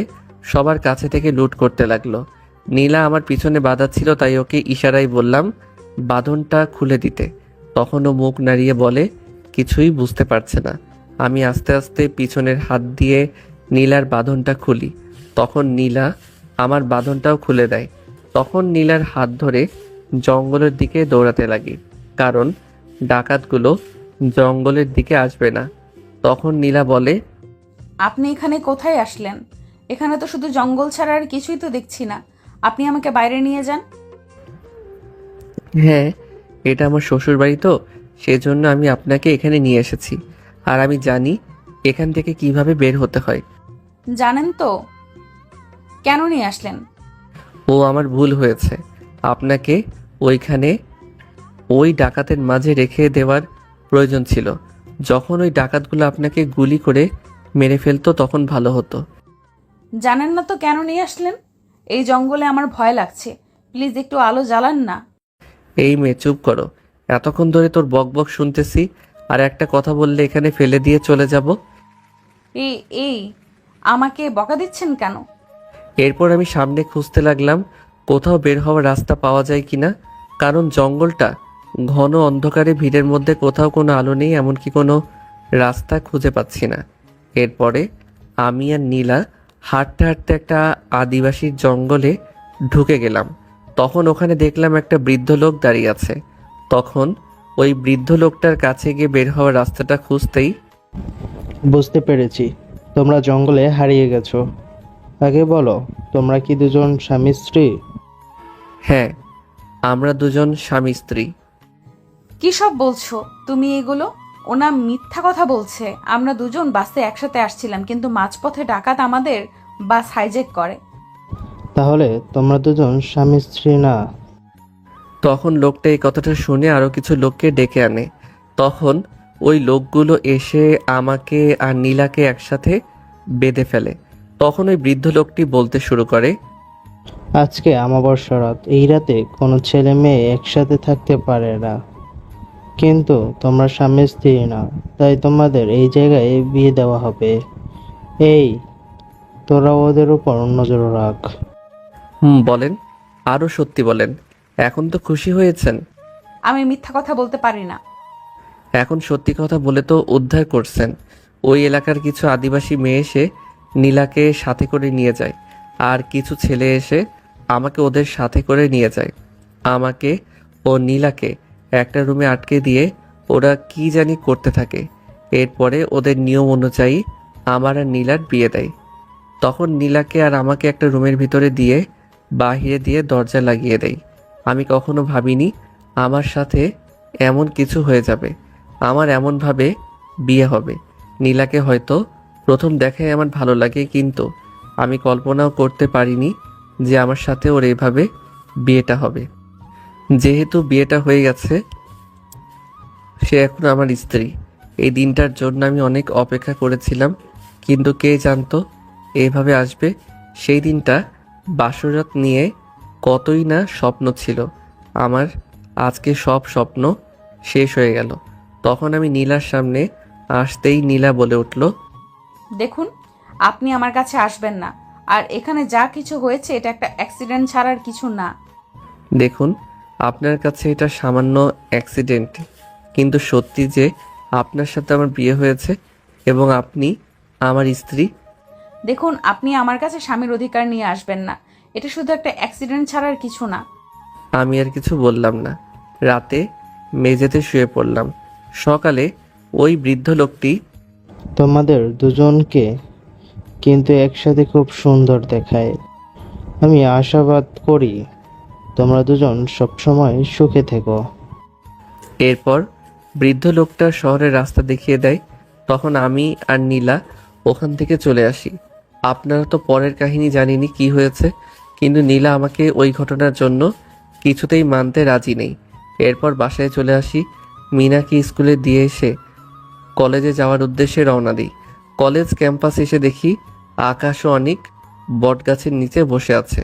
সবার কাছে থেকে লুট করতে লাগলো। নীলা আমার পিছনে বাধা ছিল, তাই ওকে ইশারায় বললাম বাঁধনটা খুলে দিতে। তখন ও মুখ নাড়িয়ে বলে কিছুই বুঝতে পারছে না। আমি আস্তে আস্তে পিছনের হাত দিয়ে নীলার বাঁধনটা খুলি। তখন নীলা আমার বাঁধনটাও খুলে দেয়। তখন নীলার হাত ধরে জঙ্গলের দিকে দৌড়াতে লাগি, কারণ ডাকাতগুলো জঙ্গলের দিকে আসবে না। তখন নীলা বলে, আপনি এখানে কোথায় আসলেন? এখানে তো শুধু জঙ্গল ছাড়া আর কিছুই তো দেখছি না। আপনি আমাকে বাইরে নিয়ে যান। হ্যাঁ, এটা আমার শ্বশুর বাড়ি, তো সেজন্য আমি আপনাকে এখানে নিয়ে এসেছি। আর আমি জানি এখান থেকে কিভাবে বের হতে হয়। জানেন তো? কেন নিয়ে আসলেন? ও আমার ভুল হয়েছে, আপনাকে ওইখানে ওই ডাকাতের মাঝে রেখে দেওয়ার প্রয়োজন ছিল। যখন ওই ডাকাতগুলো আপনাকে গুলি করে মেরে ফেলতো তখন ভালো হতো। জানেন না তো কেন নিয়ে আসলেন? এই জঙ্গলে আমার ভয় লাগছে, প্লিজ একটু আলো জ্বালান না। এই মেয়ে চুপ করো, এতক্ষণ ধরে তোর বক বক শুনতেছি, আর একটা কথা বললে এখানে ফেলে দিয়ে চলে যাব। এই এই আমাকে বকা দিচ্ছেন কেন? এরপর আমি সামনে খুঁজতে লাগলাম কোথাও বের হওয়ার রাস্তা পাওয়া যায় কিনা, কারণ জঙ্গলটা ঘন অন্ধকারে, ভিড়ের মধ্যে কোথাও কোনো আলো নেই, এমনকি কোনো রাস্তা খুঁজে পাচ্ছি না। এরপরে আমি আর নীলা হাঁটতে হাঁটতে একটা আদিবাসীর জঙ্গলে ঢুকে গেলাম। তখন ওখানে দেখলাম একটা বৃদ্ধ লোক দাঁড়িয়ে আছে। তখন ওই বৃদ্ধ লোকটার কাছে গিয়ে বের হওয়ার রাস্তাটা খুঁজতেই বুঝতে পেরেছি, তোমরা জঙ্গলে হারিয়ে গেছো। আগে বলো, তোমরা কি দুজন স্বামী স্ত্রী? হ্যাঁ, আমরা দুজন স্বামী স্ত্রী। কি সব বলছো তুমি এগুলো? ওনা মিথ্যা কথা বলছে। আমরা দুজন বাসে একসাথে আসছিলাম, কিন্তু মাঝপথে ডাকাত আমাদের বাস হাইজ্যাক করে। তাহলে তোমরা দুজন স্বামী স্ত্রী না? তখন লোকটা এই কথাটা শুনে আরও কিছু লোককে ডেকে আনে। তখন ওই লোকগুলো এসে আমাকে আর নীলাকে একসাথে বেঁধে ফেলে। তখন ওই বৃদ্ধ লোকটি বলতে শুরু করে, আজকে অমাবস্যা রাত, এই রাতে কোনো ছেলে মেয়ে একসাথে থাকতে পারে না, কিন্তু তোমরা স্বামী স্ত্রী না, তাই তোমাদের এই জায়গায় বিয়ে দেওয়া হবে। এই, তোরা ওদের উপর নজর রাখ। বলেন, আরও সত্যি বলেন। এখন তো খুশি হয়েছেন। আমি মিথ্যা কথা বলতে পারি না। এখন সত্যি কথা বলে তো উদ্ধার করছেন। ওই এলাকার কিছু আদিবাসী মেয়ে এসে নীলাকে সাথে করে নিয়ে যায়, আর কিছু ছেলে এসে আমাকে ওদের সাথে করে নিয়ে যায়। আমাকে ও নীলাকে একটা রুমে আটকে দিয়ে ওরা কি জানি করতে থাকে। এরপরে ওদের নিয়ম অনুযায়ী আমার আর নীলার বিয়ে দেয়। তখন নীলাকে আর আমাকে একটা রুমের ভিতরে দিয়ে বাহিরে দিয়ে দরজা লাগিয়ে দেয়। আমি কখনো ভাবিনি আমার সাথে এমন কিছু হয়ে যাবে, আমার এমনভাবে বিয়ে হবে। নীলাকে হয়তো প্রথম দেখায় আমার ভালো লাগে, কিন্তু আমি কল্পনাও করতে পারিনি যে আমার সাথে ওর এইভাবে বিয়েটা হবে। যেহেতু বিয়েটা হয়ে গেছে, সে এখন আমার স্ত্রী। এই দিনটার জন্য আমি অনেক অপেক্ষা করেছিলাম, কিন্তু কে জানতো এইভাবে আসবে। সেই দিনটা বাসরাত নিয়ে কতই না স্বপ্ন ছিল আমার। আজকে সব স্বপ্ন শেষ হয়ে গেল। তখন আমি নীলার সামনে আসতেই নীলা বলে উঠল, দেখুন, আপনি আমার কাছে আসবেন না। আর এখানে যা কিছু হয়েছে এটা একটা অ্যাক্সিডেন্ট ছাড়ার কিছু না। দেখুন, আপনার কাছে এটা সামান্য অ্যাক্সিডেন্ট, কিন্তু সত্যি যে আপনার সাথে আমার বিয়ে হয়েছে এবং আপনি আমার স্ত্রী। দেখুন, আপনি আমার কাছে স্বামীর অধিকার নিয়ে আসবেন না। এটা শুধু একটা অ্যাক্সিডেন্ট ছাড়ার কিছু না। আমি আর কিছু বললাম না। রাতে মেঝেতে শুয়ে পড়লাম। সকালে ওই বৃদ্ধ লোকটি, তোমাদের দুজনকে কিন্তু একসাথে খুব সুন্দর দেখায়। আমি আশাবাদ করি তোমরা দুজন সবসময় সুখে থেকো। এরপর বৃদ্ধ লোকটা শহরের রাস্তা দেখিয়ে দেয়। তখন আমি আর নীলা ওখান থেকে চলে আসি। আপনারা তো পরের কাহিনী জানিনি কি হয়েছে, কিন্তু নীলা আমাকে ওই ঘটনার জন্য কিছুতেই মানতে রাজি নেই। এরপর বাসায় চলে আসি। মিনাকে স্কুলে দিয়ে এসে কলেজে যাওয়ার উদ্দেশ্যে রওনা দিই। কলেজ ক্যাম্পাস এসে দেখি আকাশ ও অনেক বটগাছের নিচে বসে আছে।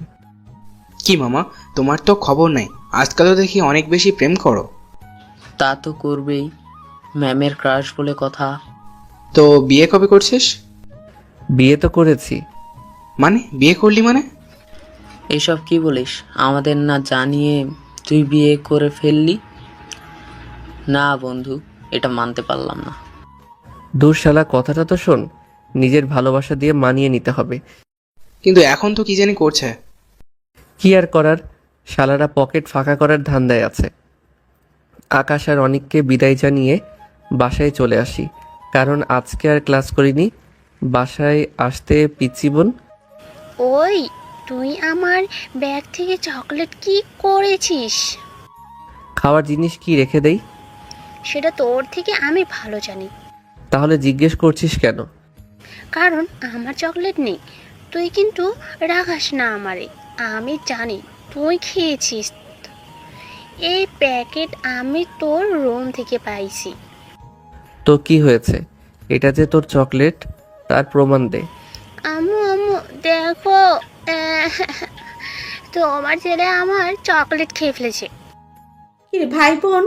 কি মামা, তোমার তো খবর নেই, আজকাল তো দেখি অনেক বেশি প্রেম করো। তা তো করবেই, ম্যামের ক্রাশ বলে কথা। তো বিয়ে কবে করছিস? বিয়ে তো করেছি। মানে বিয়ে করলি মানে? এইসব কি বলিস? আমাদের না জানিয়ে তুই বিয়ে করে ফেললি? না বন্ধু, এটা মানতে পারলাম না। দূর শালা, কথাটা তো শোন। নিজের ভালোবাসা দিয়ে মানিয়ে নিতে হবে। কিন্তু এখন তো কি জানি করছে। কি আর করার, শালারা পকেট ফাঁকা করার ধান্দায় আছে। আকাশ আর অনিককে বিদায় জানিয়ে বাসায় চলে আসি, কারণ আজকে আর ক্লাস করিনি। বাসায় আসতে পিচ্চি বোন, ওই, তুই আমার ব্যাগ থেকে চকলেট কি করেছিস? খাওয়ার জিনিস কি রেখে দেই? সেটা তোর থেকে আমি ভালো জানি। তাহলে জিজ্ঞেস করছিস কেন? কারণ আমার চকলেট নেই, তো তুই কিন্তু রাখাস না আমারে। আমি জানি তুই খেয়েছিস। এই প্যাকেট আমি তোর রুম থেকে পাইছি। তো কি হয়েছে? এটা যে তোর চকলেট, তার প্রমাণ দে। আম্মু আম্মু দেখো, তোমার ছেলে আমার চকলেট খেয়ে ফেলেছে। কি রে ভাই বোন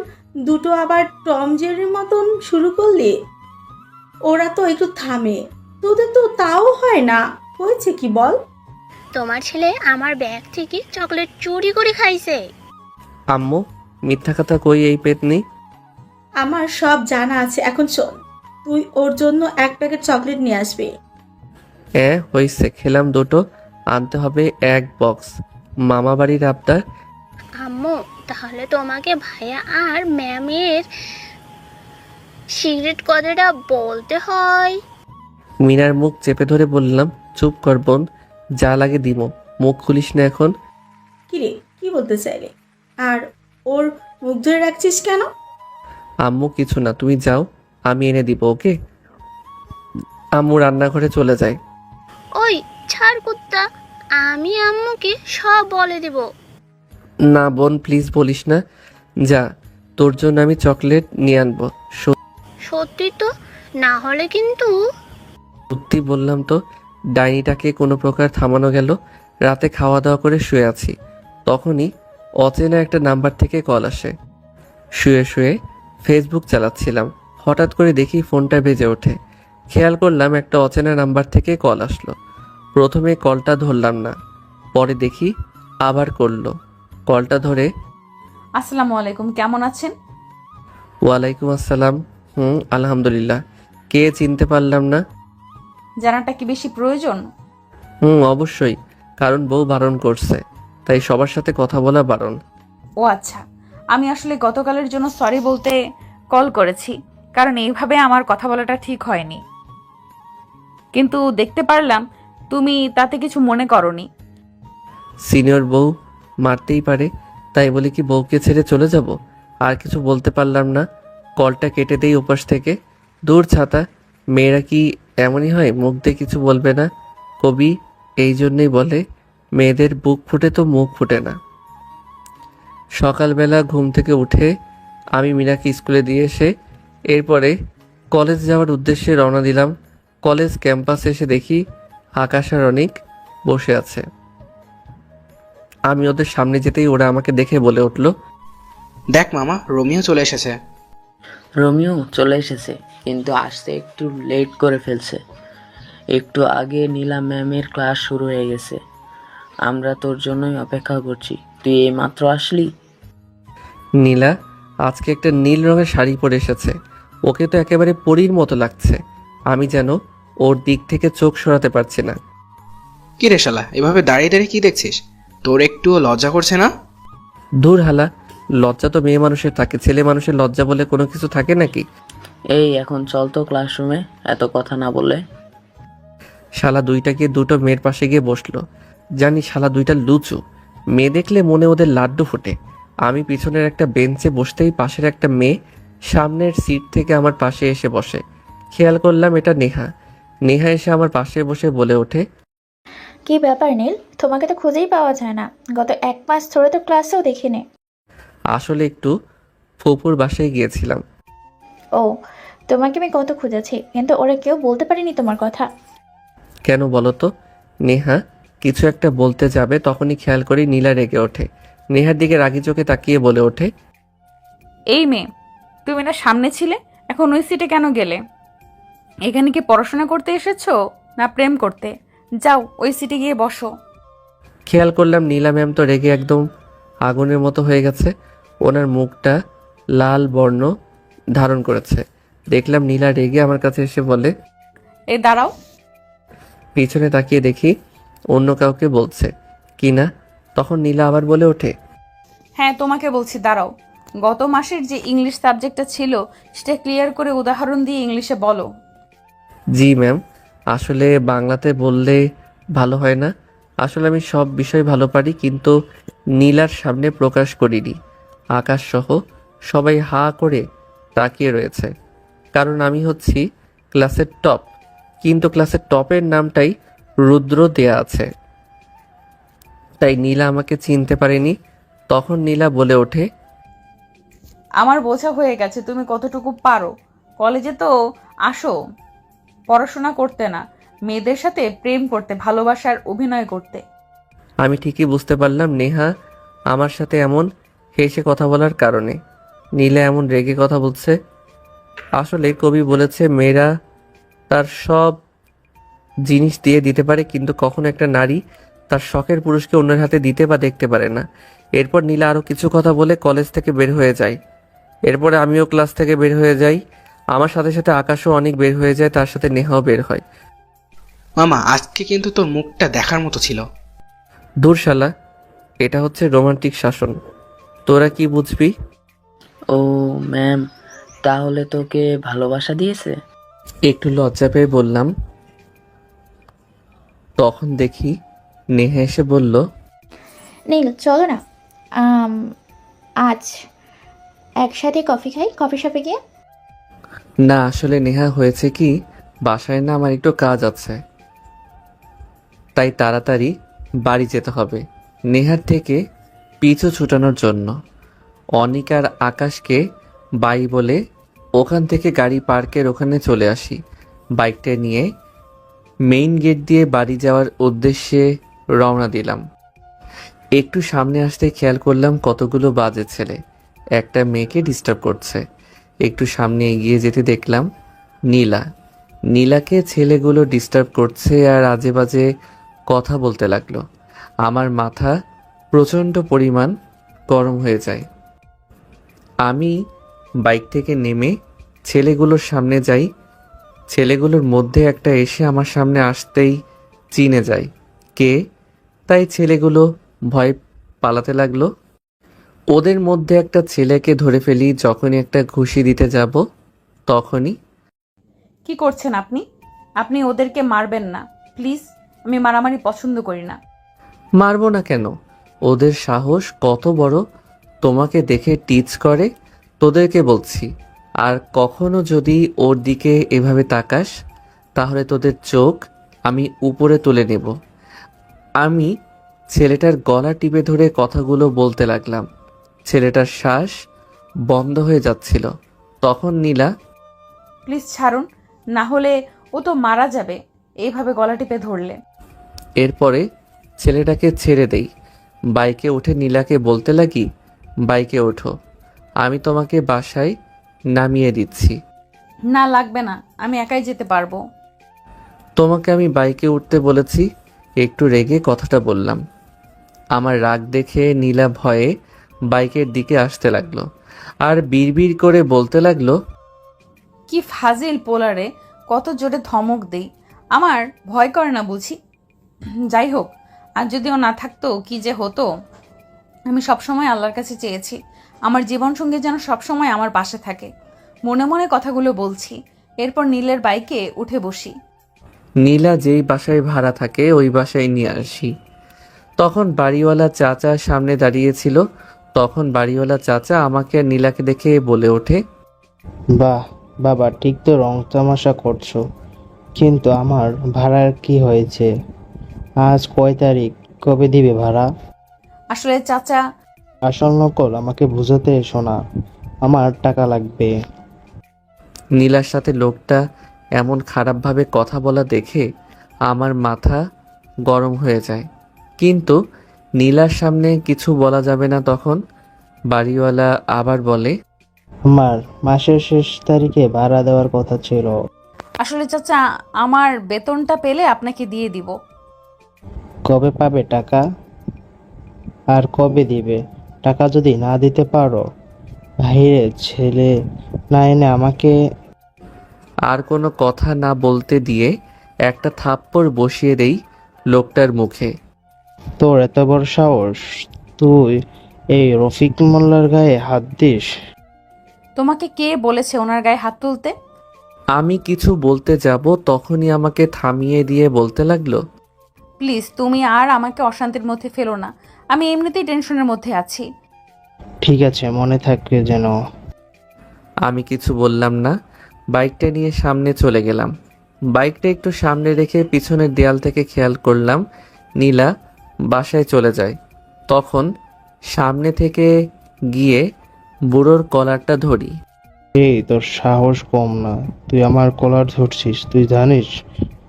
দুটো আবার টম জেরির মতন শুরু করলি? ওরা তো একটু থামে, তোদের তো তাও হয় না। হয়েছে কি বল? তোমার ছেলে আমার ব্যাগ থেকে চকলেট চুরি করে খাইছে। আম্মু, মিথ্যা কথা কই এই পেতনি। আমার সব জানা আছে। এখন শোন, তুই ওর জন্য এক প্যাকেট চকলেট নিয়ে আসবি। হইছে, খেলাম দুটো, আনতে হবে এক বক্স। মামা বাড়ির আবদার। আম্মু তাহলে তোমাকে ভাইয়া আর ম্যামের সিগারেট কথাটা বলতে হয়। মিনার মুখ চেপে ধরে বললাম, চুপ কর বোন, যা লাগে দিমো, মুখ খুলিস না এখন। কি রে, কি বলতে চাইলে? আর ওর মুখ ধরে রাখছিস কেন? আম্মু কিছু না, তুমি যাও, আমি এনে দিব, ওকে? আম্মু রান্নাঘরে চলে যায়। ওই ছাড় কুত্তা, আমি আম্মুকে সব বলে দেব। না বোন, প্লিজ বলিস না, যা, তোর জন্য আমি চকলেট নিয়ে আনবো। সত্যি তো, না হলে কিন্তু। সত্যি বললাম তো। ডাইনিটাকে কোনো প্রকার থামানো গেল। রাতে খাওয়া দাওয়া করে শুয়ে আছি, তখনই অচেনা একটা নাম্বার থেকে কল আসে। শুয়ে শুয়ে ফেসবুক চালাচ্ছিলাম, হঠাৎ করে দেখি ফোনটা বেজে ওঠে। খেয়াল করলাম একটা অচেনা নাম্বার থেকে কল আসলো। প্রথমে কলটা ধরলাম না, পরে দেখি আবার করলো। কলটা ধরে, আসসালামু আলাইকুম, কেমন আছেন? ওয়ালাইকুম আসসালাম। আলহামদুলিল্লাহ। কে চিনতে পারলাম না। জানাটা কি বেশি প্রয়োজন? অবশ্যই, কারণ বউ বারণ করছে, তাই সবার সাথে কথা বলা বারণ। ও আচ্ছা, আমি আসলে গতকালের জন্য সরি বলতে কল করেছি, কারণ এইভাবে আমার কথা বলাটা ঠিক হয়নি। কিন্তু দেখতে পারলাম তুমি তাতে কিছু মনে করনি। সিনিয়র বউ মারতেই পারে, তাই বলে কি বউকে ছেড়ে চলে যাব? আর কিছু বলতে পারলাম না। কলটা কেটে দেই ওপাশ থেকে। দূর ছাতা, মেয়েরা কি এমনই হয়, মুখ দিয়ে কিছু বলবে না? কবি এই জন্যই বলে, মেয়েদের বুক ফুটে তো মুখ ফুটে না। সকালবেলা ঘুম থেকে উঠে আমি মিনাকে স্কুলে দিয়ে এসে এরপরে কলেজ যাওয়ার উদ্দেশ্যে রওনা দিলাম। কলেজ ক্যাম্পাসে এসে দেখি আকাশ আর অনিক বসে আছে। আমি ওদের সামনে যেতেই ওরা আমাকে দেখে বলে উঠল, দেখ মামা, রোমিও চলে এসেছে। রোমিও চলে এসেছে, কিন্তু আসতে একটু লেট করে ফেলছে। একটু আগে নীলা ম্যামের ক্লাস শুরু হয়ে গেছে। আমরা তোর জন্যই অপেক্ষা করছি, তুই এইমাত্র আসলি। নীলা আজকে একটা নীল রঙের শাড়ি পরে এসেছে। ওকে তো একেবারে পরীর মতো লাগছে। আমি যেন ওর দিক থেকে চোখ সরাতে পারছি না। কি রে শালা, এভাবে দাঁড়িয়ে দাঁড়িয়ে কি দেখছিস? তোর একটুও লজ্জা করছে না? দূর হালা, লজ্জা তো মেয়ে মানুষের থাকে, ছেলে মানুষের লজ্জা বলে কোনো কিছু থাকে নাকি? এই এখন চল তো ক্লাসরুমে, এত কথা না বলে। শালা দুইটা গিয়ে দুটো মেয়ের পাশে গিয়ে বসলো। জানি শালা দুইটা লুচু, মেয়ে দেখলে মনে ওদের লাড্ডু ফোটে। আমি পিছনের একটা বেঞ্চে বসতেই পাশের একটা মেয়ে সামনের সিট থেকে আমার পাশে এসে বসে। খেয়াল করলাম এটা নেহা। নেহা এসে আমার পাশে বসে বলে ওঠে, কি ব্যাপার নীল, তোমাকে তো খুঁজেই পাওয়া যায় না। গত 1 মাস ধরে তো ক্লাসেও দেখিনি। আসলে একটু ফুপুর বাসায় গিয়েছিলাম। ও, তোমাকে আমি কত খুঁজেছি, কিন্তু ওরা কেউ বলতে পারেনি তোমার কথা। কেন বলো তো? নেহা কিছু একটা বলতে যাবে, তখনই খেয়াল করি নীলা রেগে ওঠে। নেহার দিকে রাগি চোখে তাকিয়ে বলে ওঠে, এই মেয়ে, তুমি না সামনে ছিলে, এখন ওই সিটে কেন গেলে? এখানে কি পড়াশোনা করতে এসেছো না প্রেম করতে? যাও ওই সিটে গিয়ে বসো। খেয়াল করলাম নীলা ম্যাম তো রেগে একদম আগুনের মতো হয়ে গেছে। ওনার মুখটা লাল বর্ণ ধারণ করেছে। দেখলাম নীলা রেগে আমার কাছে এসে বলে, এই দাঁড়াও। পিছনে তাকিয়ে দেখি অন্য কাউকে বলছে কিনা। তখন নীলা আবার বলে ওঠে, হ্যাঁ তোমাকে বলছি, দাঁড়াও। গত মাসের যে ইংলিশ সাবজেক্টটা ছিল সেটা ক্লিয়ার করে উদাহরণ দিয়ে ইংলিশে বলো। জি ম্যাম, আসলে বাংলাতে বললে ভালো হয় না। আসলে আমি সব বিষয় ভালো পারি, কিন্তু নীলার সামনে প্রকাশ করিনি। আকাশ সহ সবাই হা করে তাকিয়ে রয়েছে, কারণ আমি হচ্ছি ক্লাসের টপ। কিন্তু ক্লাসের টপের নামটাই রুদ্র দেয়া আছে। তাই নীলা আমাকে চিনতে পারেনি। তখন নীলা বলে ওঠে, আমার বোঝা হয়ে গেছে তুমি কতটুকু পারো। কলেজে তো আসো পড়াশোনা করতে না, মেয়েদের সাথে প্রেম করতে, ভালোবাসার অভিনয় করতে। আমি ঠিকই বুঝতে পারলাম নেহা আমার সাথে এমন হেসে কথা বলার কারণে। নীলা এমন রেগে কথা বলছে। আসলে কবি বলেছে মেয়েরা তার সব জিনিস দিয়ে দিতে পারে, কিন্তু কখনো একটা নারী তার শখের পুরুষকে অন্যের হাতে দিতে বা দেখতে পারে না। এরপর নীলা আরও কিছু কথা বলে কলেজ থেকে বের হয়ে যায়। এরপরে আমিও ক্লাস থেকে বের হয়ে যাই। আমার সাথে সাথে আকাশও অনেক বের হয়ে যায়, তার সাথে নেহাও বের হয়। মামা, আজকে কিন্তু তোর মুখটা দেখার মতো ছিল। দূর শালা, এটা হচ্ছে রোমান্টিক শাসন, তোরা কি বুঝবি? ও ম্যাম, তাহলে তোকে ভালোবাসা দিয়েছে? একটু লজ্জা পেয়ে বললাম। তখন দেখি নেহা এসে বলল, নীল চলো না, আজ একসাথে কফি খাই, কফি শপে গিয়ে। না আসলে নেহা হয়েছে কি, বাসায় না আমার একটু কাজ আছে, তাই তাড়াতাড়ি বাড়ি যেতে হবে। নেহার থেকে পিছু ছুটানোর জন্য অনিক আর আকাশকে বাই বলে ওখান থেকে গাড়ি পার্কের ওখানে চলে আসি। বাইকটা নিয়ে মেইন গেট দিয়ে বাড়ি যাওয়ার উদ্দেশ্যে রওনা দিলাম। একটু সামনে আসতে খেয়াল করলাম কতগুলো বাজে ছেলে একটা মেয়েকে ডিস্টার্ব করছে। একটু সামনে এগিয়ে যেতে দেখলাম নীলাকে ছেলেগুলো ডিস্টার্ব করছে আর আজে বাজে কথা বলতে লাগলো। আমার মাথা প্রচণ্ড পরিমাণ গরম হয়ে যায়। আমি বাইক থেকে নেমে ছেলেগুলোর সামনে যাই। ছেলেগুলোর মধ্যে একটা এসে আমার সামনে আসতেই চিনে যায় কে, তাই ছেলেগুলো ভয় পালাতে লাগলো। ওদের মধ্যে একটা ছেলেকে ধরে ফেলি। যখনই একটা ঘুষি দিতে যাব তখনই, কি করছেন আপনি? আপনি ওদেরকে মারবেন না প্লিজ, আমি মারামারি পছন্দ করি না। মারবো না কেন? ওদের সাহস কত বড় তোমাকে দেখে টিচ করে, তোদেরকে বলছি। আর কখনো যদি ওর দিকে এভাবে তাকাস তাহলে তোদের চোখ আমি উপরে তুলে নেব। আমি ছেলেটার গলা টিপে ধরে কথাগুলো বলতে লাগলাম। ছেলেটার শ্বাস বন্ধ হয়ে যাচ্ছিল। তখন নীলা, প্লিজ ছাড়ুন, না হলে ও তো মারা যাবে এইভাবে গলা টিপে ধরলে। এরপরে ছেলেটাকে ছেড়ে দেই। বাইকে উঠে নীলাকে বলতে লাগি, বাইকে ওঠো, আমি তোমাকে বাসায় নামিয়ে দিচ্ছি। না লাগবে না, আমি একাই যেতে পারবো। তোমাকে আমি বাইকে উঠতে বলেছি। একটু রেগে কথাটা বললাম। আমার রাগ দেখে নীলা ভয়ে বাইকের দিকে আসতে লাগলো আর বিড়বিড় করে বলতে লাগলো, কি ফাজিল পোলারে, কত জোরে ধমক দেই, আমার ভয় করে না বুঝি। যাই হোক, আর যদিও না থাকতো কি যে হতো। আমি সবসময় আল্লাহর কাছে চেয়েছি আমার জীবনসঙ্গী যেন সবসময় আমার পাশে থাকে। মনে মনে কথাগুলো বলছি। এরপর নীলের বাইকে উঠে বসি। নীলা যেই বাসায় ভাড়া থাকে ওই বাসায় নিয়ে আসি। তখন বাড়িওয়ালা চাচা সামনে দাঁড়িয়েছিল। তখন বাড়িওয়ালা চাচা আমাকে আর নীলাকে দেখে বলে ওঠে, বাহ বাবা, ঠিক তো রং তামাশা করছো, কিন্তু আমার ভাড়ার কি হয়েছে? আজ কয় তারিখ? কবে দিবে ভাড়া? আসলে চাচা, আসল নকল আমাকে বুঝাতে এসো না, আমার টাকা লাগবে। নীলার সাথে লোকটা এমন খারাপভাবে কথা বলা দেখে আমার মাথা গরম হয়ে যায়, কিন্তু নীলার সামনে কিছু বলা যাবে না। তখন বাড়িওয়ালা আবার বলে, আমার মাসের শেষ তারিখে ভাড়া দেওয়ার কথা ছিল। আসলে চাচা, আমার বেতনটা পেলে আপনাকে দিয়ে দিব। কবে পাবে টাকা? আর কবে দিবে? টাকা যদি না দিতে পারো, ভাইরে ছেলে না এনে আমাকে। আর কোনো কথা না বলতে দিয়ে একটা থাপ্পড় বসিয়ে দেই লোকটার মুখে। তোর এত বড় সাহস, তুই এই রফিক মোল্লার গায়ে হাত দিস? তোমাকে কে বলেছে ওনার গায়ে হাত তুলতে? আমি কিছু বলতে যাব তখনই আমাকে থামিয়ে দিয়ে বলতে লাগলো, প্লিজ তুমি আর আমাকে অশান্তির মধ্যে ফেলো না, আমি এমনিতেই টেনশনের মধ্যে আছি। ঠিক আছে, মনে থাকবে যেন। আমি কিছু বললাম না। বাইকটা নিয়ে সামনে চলে গেলাম। বাইকটা একটু সামনে রেখে পিছনের দেয়াল থেকে খেয়াল করলাম নীলা বাসায় চলে যায়। তখন সামনে থেকে গিয়ে বুড়োর কলারটা ধরি। এই তোর সাহস কম না, তুই আমার কলার ধরছিস? তুই জানিস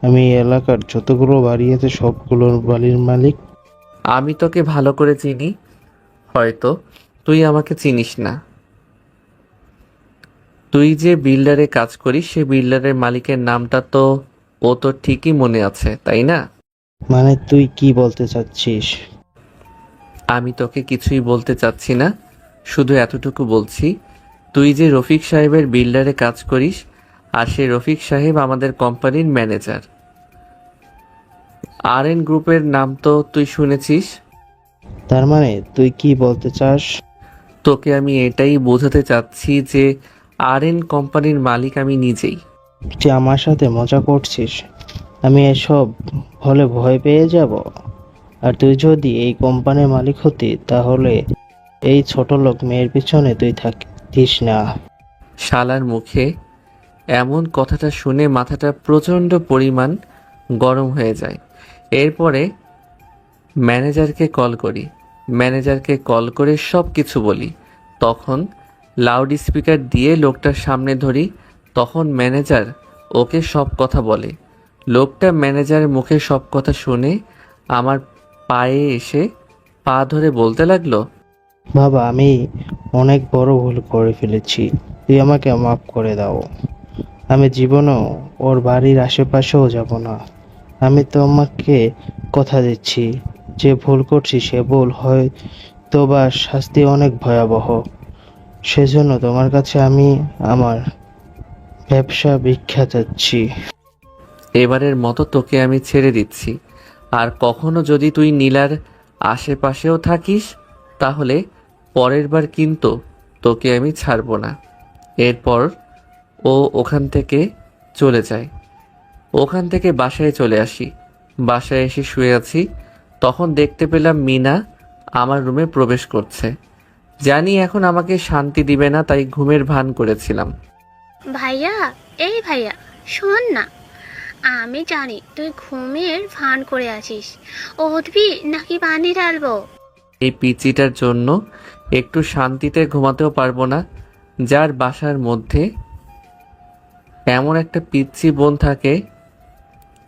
আমি এই এলাকার যতগুলো বাড়ি আছে সবগুলোর বাড়ির মালিক। আমি তোকে ভালো করে চিনি, হয়তো তুই আমাকে চিনিস না। তুই যে বিল্ডারে কাজ করিস সে বিল্ডারের মালিকের নামটা তো ও তোর ঠিকই মনে আছে, তাই না? মানে তুই কি বলতে চাচ্ছিস? আমি তোকে কিছুই বলতে চাচ্ছি না, শুধু এতটুকু বলছি, তুই যে রফিক সাহেবের বিল্ডারে কাজ করিস আর সে রফিক সাহেব আমাদের কোম্পানির ম্যানেজার। RN গ্রুপের নাম তো তুই শুনেছিস। তার মানে তুই কি বলতে চাস? তোকে আমি এটাই বোঝাতে চাচ্ছি যে RN কোম্পানির মালিক আমি নিজেই। যে আমার সাথে মজা করছিস? আমি এসব হলে ভয় পেয়ে যাব। আর তুই যদি এই কোম্পানির মালিক হতি তাহলে এই ছোট লোক মেয়ের পিছনে তুই থাকিস না। শালার মুখে এমন কথাটা শুনে মাথাটা প্রচণ্ড পরিমাণ গরম হয়ে যায়। এরপরে ম্যানেজারকে কল করে সব কিছু বলি। তখন লাউড স্পিকার দিয়ে লোকটার সামনে ধরি। তখন ম্যানেজার ওকে সব কথা বলে। লোকটা ম্যানেজারের মুখে সব কথা শুনে আমার পায়ে এসে পা ধরে বলতে লাগলো, বাবা, আমি অনেক বড় ভুল করে ফেলেছি, তুই আমাকে মাফ করে দাও। আমি জীবনেও ওর বাড়ির আশেপাশেও যাব না। আমি তোমাকে কথা দিচ্ছি, যে ভুল করছি সে ভুল হয়তো বা শাস্তি অনেক ভয়াবহ। সেজন্য তোমার কাছে আমি আমার ব্যবসা ভিক্ষা চাচ্ছি। এবারের মতো তোকে আমি ছেড়ে দিচ্ছি, আর কখনো যদি তুই নীলার আশেপাশেও থাকিস তাহলে পরের বার কিন্তু তোকে আমি ছাড়বো না। এরপর ও ওখান থেকে চলে যায়। ওখান থেকে বাসায় চলে আসি। বাসায় এসে শুয়ে আছি, তখন দেখতে পেলাম মিনা আমার রুমে প্রবেশ করছে। জানি এখন আমাকে শান্তি দিবে না, তাই ঘুমের ভান করেছিলাম। ভাইয়া, এই ভাইয়া, শোন না। আমি জানি তুই ঘুমের ভান করে আছিস। উঠবি নাকি পানি ঢালবো? এই পিচিটার জন্য একটু শান্তিতে ঘুমাতেও পারবো না। যার বাসার মধ্যে এমন একটা পিচ্চি বোন থাকে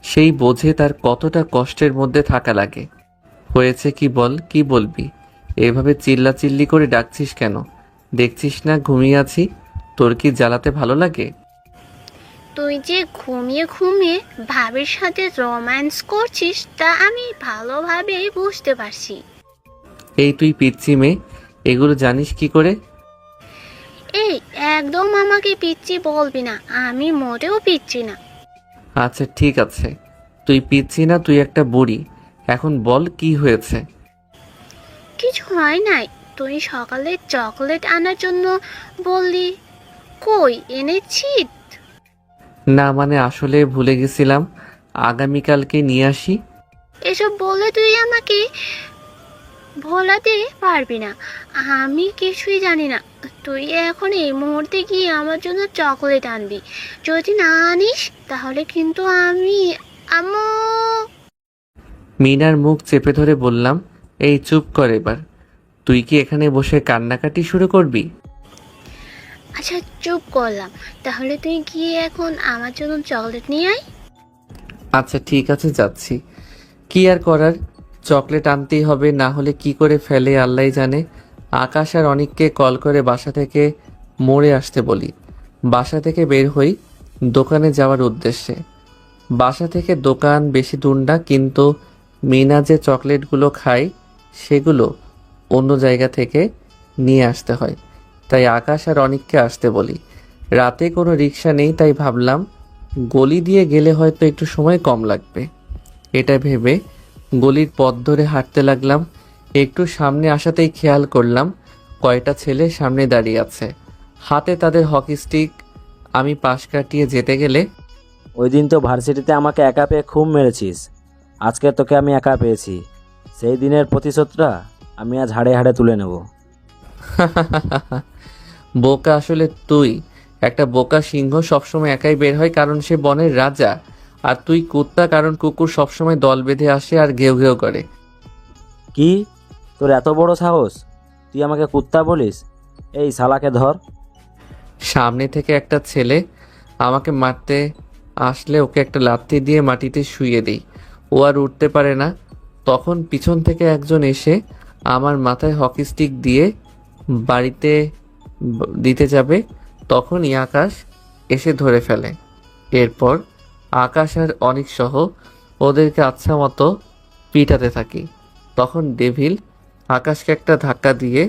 সেই বোঝে তার কতটা কষ্টের মধ্যে থাকা লাগে। হয়েছে কি বল, কি বলবি? এভাবে চিল্লাচিল্লি করে ডাকছিস কেন? দেখছিস না ঘুমিয়ে আছি? তোর কি জ্বালাতে ভালো লাগে? তুই যে ঘুমিয়ে ঘুমিয়ে ভাবির সাথে রোম্যান্স করছিস তা আমি ভালোভাবেই বুঝতে পারছি। এই তুই পিচ্চি মেয়ে, এগুলো জানিস কি করে? এই একদম আমাকে পিচ্চি বলবি না, আমি মোটেও পিচ্চি না। আচ্ছা ঠিক আছে, তুই পিচ্ছি না, তুই একটা বুড়ি। এখন বল কি হয়েছে? কিছু হয় নাই। তুই সকালে চকলেট আনার জন্য বললি, কই এনেছি? না মানে আসলে ভুলে গেছিলাম, আগামীকালকে নিয়ে আসি। এসব বলে তুই আমাকে ভোলাতে পারবি না। আমি কিছুই জানি না। তুই এখন এই মুহূর্তে গিয়ে আমার জন্য চকলেট আনবি। যদি না আনিস তাহলে কিন্তু আমি আম্মু। মিনার মুখ চেপে ধরে বললাম, এই চুপ কর এবার। তুই কি এখানে বসে কান্নাকাটি শুরু করবি? আচ্ছা চুপ করলাম, তাহলে তুই গিয়ে এখন আমার জন্য চকলেট নিয়ে আয়। আচ্ছা ঠিক আছে, যাচ্ছি। কি আর করার, চকলেট আনতেই হবে, না হলে কি করে ফেলে আল্লাহ জানে। আকাশ আর অনিককে কল করে বাসা থেকে মোড়ে আসতে বলি। বাসা থেকে বের হই দোকানে যাওয়ার উদ্দেশ্যে। বাসা থেকে দোকান বেশি দূর না, কিন্তু মিনা যে চকলেটগুলো খায় সেগুলো অন্য জায়গা থেকে নিয়ে আসতে হয়, তাই আকাশ আর অনিককে আসতে বলি। রাতে কোনো রিক্সা নেই, তাই ভাবলাম গলি দিয়ে গেলে হয়তো একটু সময় কম লাগবে। এটা ভেবে গলির পথ ধরে হাঁটতে লাগলাম। একটু সামনে আসাতেই খেয়াল করলাম কয়টা ছেলে সামনে দাঁড়িয়ে আছে, হাতে তাদের হকি স্টিক। আমি পাশ কাটিয়ে যেতে গেলে, ওই দিন তো ভার্সিটিতে আমাকে একা পেয়ে খুব মেরেছিস, আজকে তোকে আমি একা পেয়েছি। সেই দিনের প্রতিশোধটা আমি আজ হাড়ে হাড়ে তুলে নেব। বোকা আসলে তুই। একটা বোকা সিংহ সবসময় একাই বের হয়, কারণ সে বনের রাজা। আর তুই কুত্তা, কারণ কুকুর সবসময় দল বেঁধে আসে আর ঘেউ ঘেউ করে। কি, তোর এত বড় সাহস? তুই আমাকে কুত্তা বলিস? এই শালাকে ধর। সামনে থেকে একটা ছেলে আমাকে মারতে আসলে ওকে একটা লাথি দিয়ে মাটিতে শুইয়ে দিই। ও আর উঠতে পারে না। তখন পিছন থেকে একজন এসে আমার মাথায় হকি স্টিক দিয়ে বাড়িতে দিতে যাবে, তখনই আকাশ এসে ধরে ফেলে। এরপর আকাশ আর অনিক সহ ওদেরকে আচ্ছা মতো পিটাতে থাকি। তখন ডেভিল আকাশকে একটা ধাক্কা দিয়ে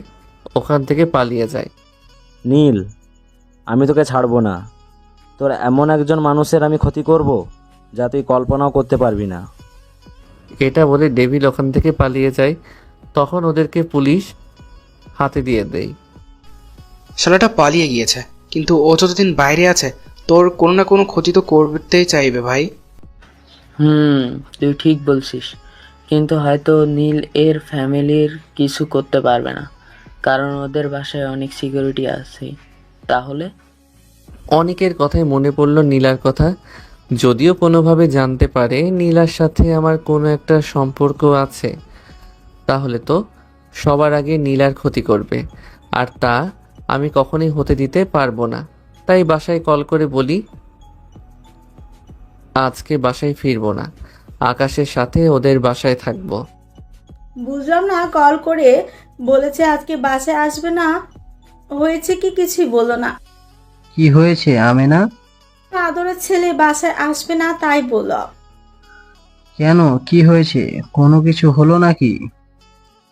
ওখান থেকে পালিয়ে যায়। নীল, আমি তোকে ছাড়বো না। তোর এমন একজন মানুষের আমি ক্ষতি করব যা তুই কল্পনাও করতে পারবি না। এটা বলে ডেভিল ওখান থেকে পালিয়ে যায়। তখন ওদেরকে পুলিশ হাতে দিয়ে দেয়। শালাটা পালিয়ে গিয়েছে, কিন্তু ও যতদিন বাইরে আছে তোর কোনো না কোনো ক্ষতি তো করতেই চাইবে ভাই। তুই ঠিক বলছিস, কিন্তু হয়তো নীল এর ফ্যামিলির কিছু করতে পারবে না, কারণ ওদের বাসায় অনেক সিকিউরিটি আছে। তাহলে অনেকের কথায় মনে পড়ল নীলার কথা। যদিও কোনোভাবে জানতে পারে নীলার সাথে আমার কোনো একটা সম্পর্ক আছে, তাহলে তো সবার আগে নীলার ক্ষতি করবে, আর তা আমি কখনোই হতে দিতে পারবো না। তাই বাসায় কল করে বলি আজকে বাসায় ফিরবো না, আকাশের সাথে ওদের বাসায় থাকবো। বুঝলাম না, কল করে বলেছে আজকে বাসায় আসবে না, হয়েছে কি কিছুই বললো না। কি হয়েছে আমেনা? আদরের ছেলে বাসায় আসবে না তাই বলল। কেন, কি হয়েছে? কোনো কিছু হলো নাকি?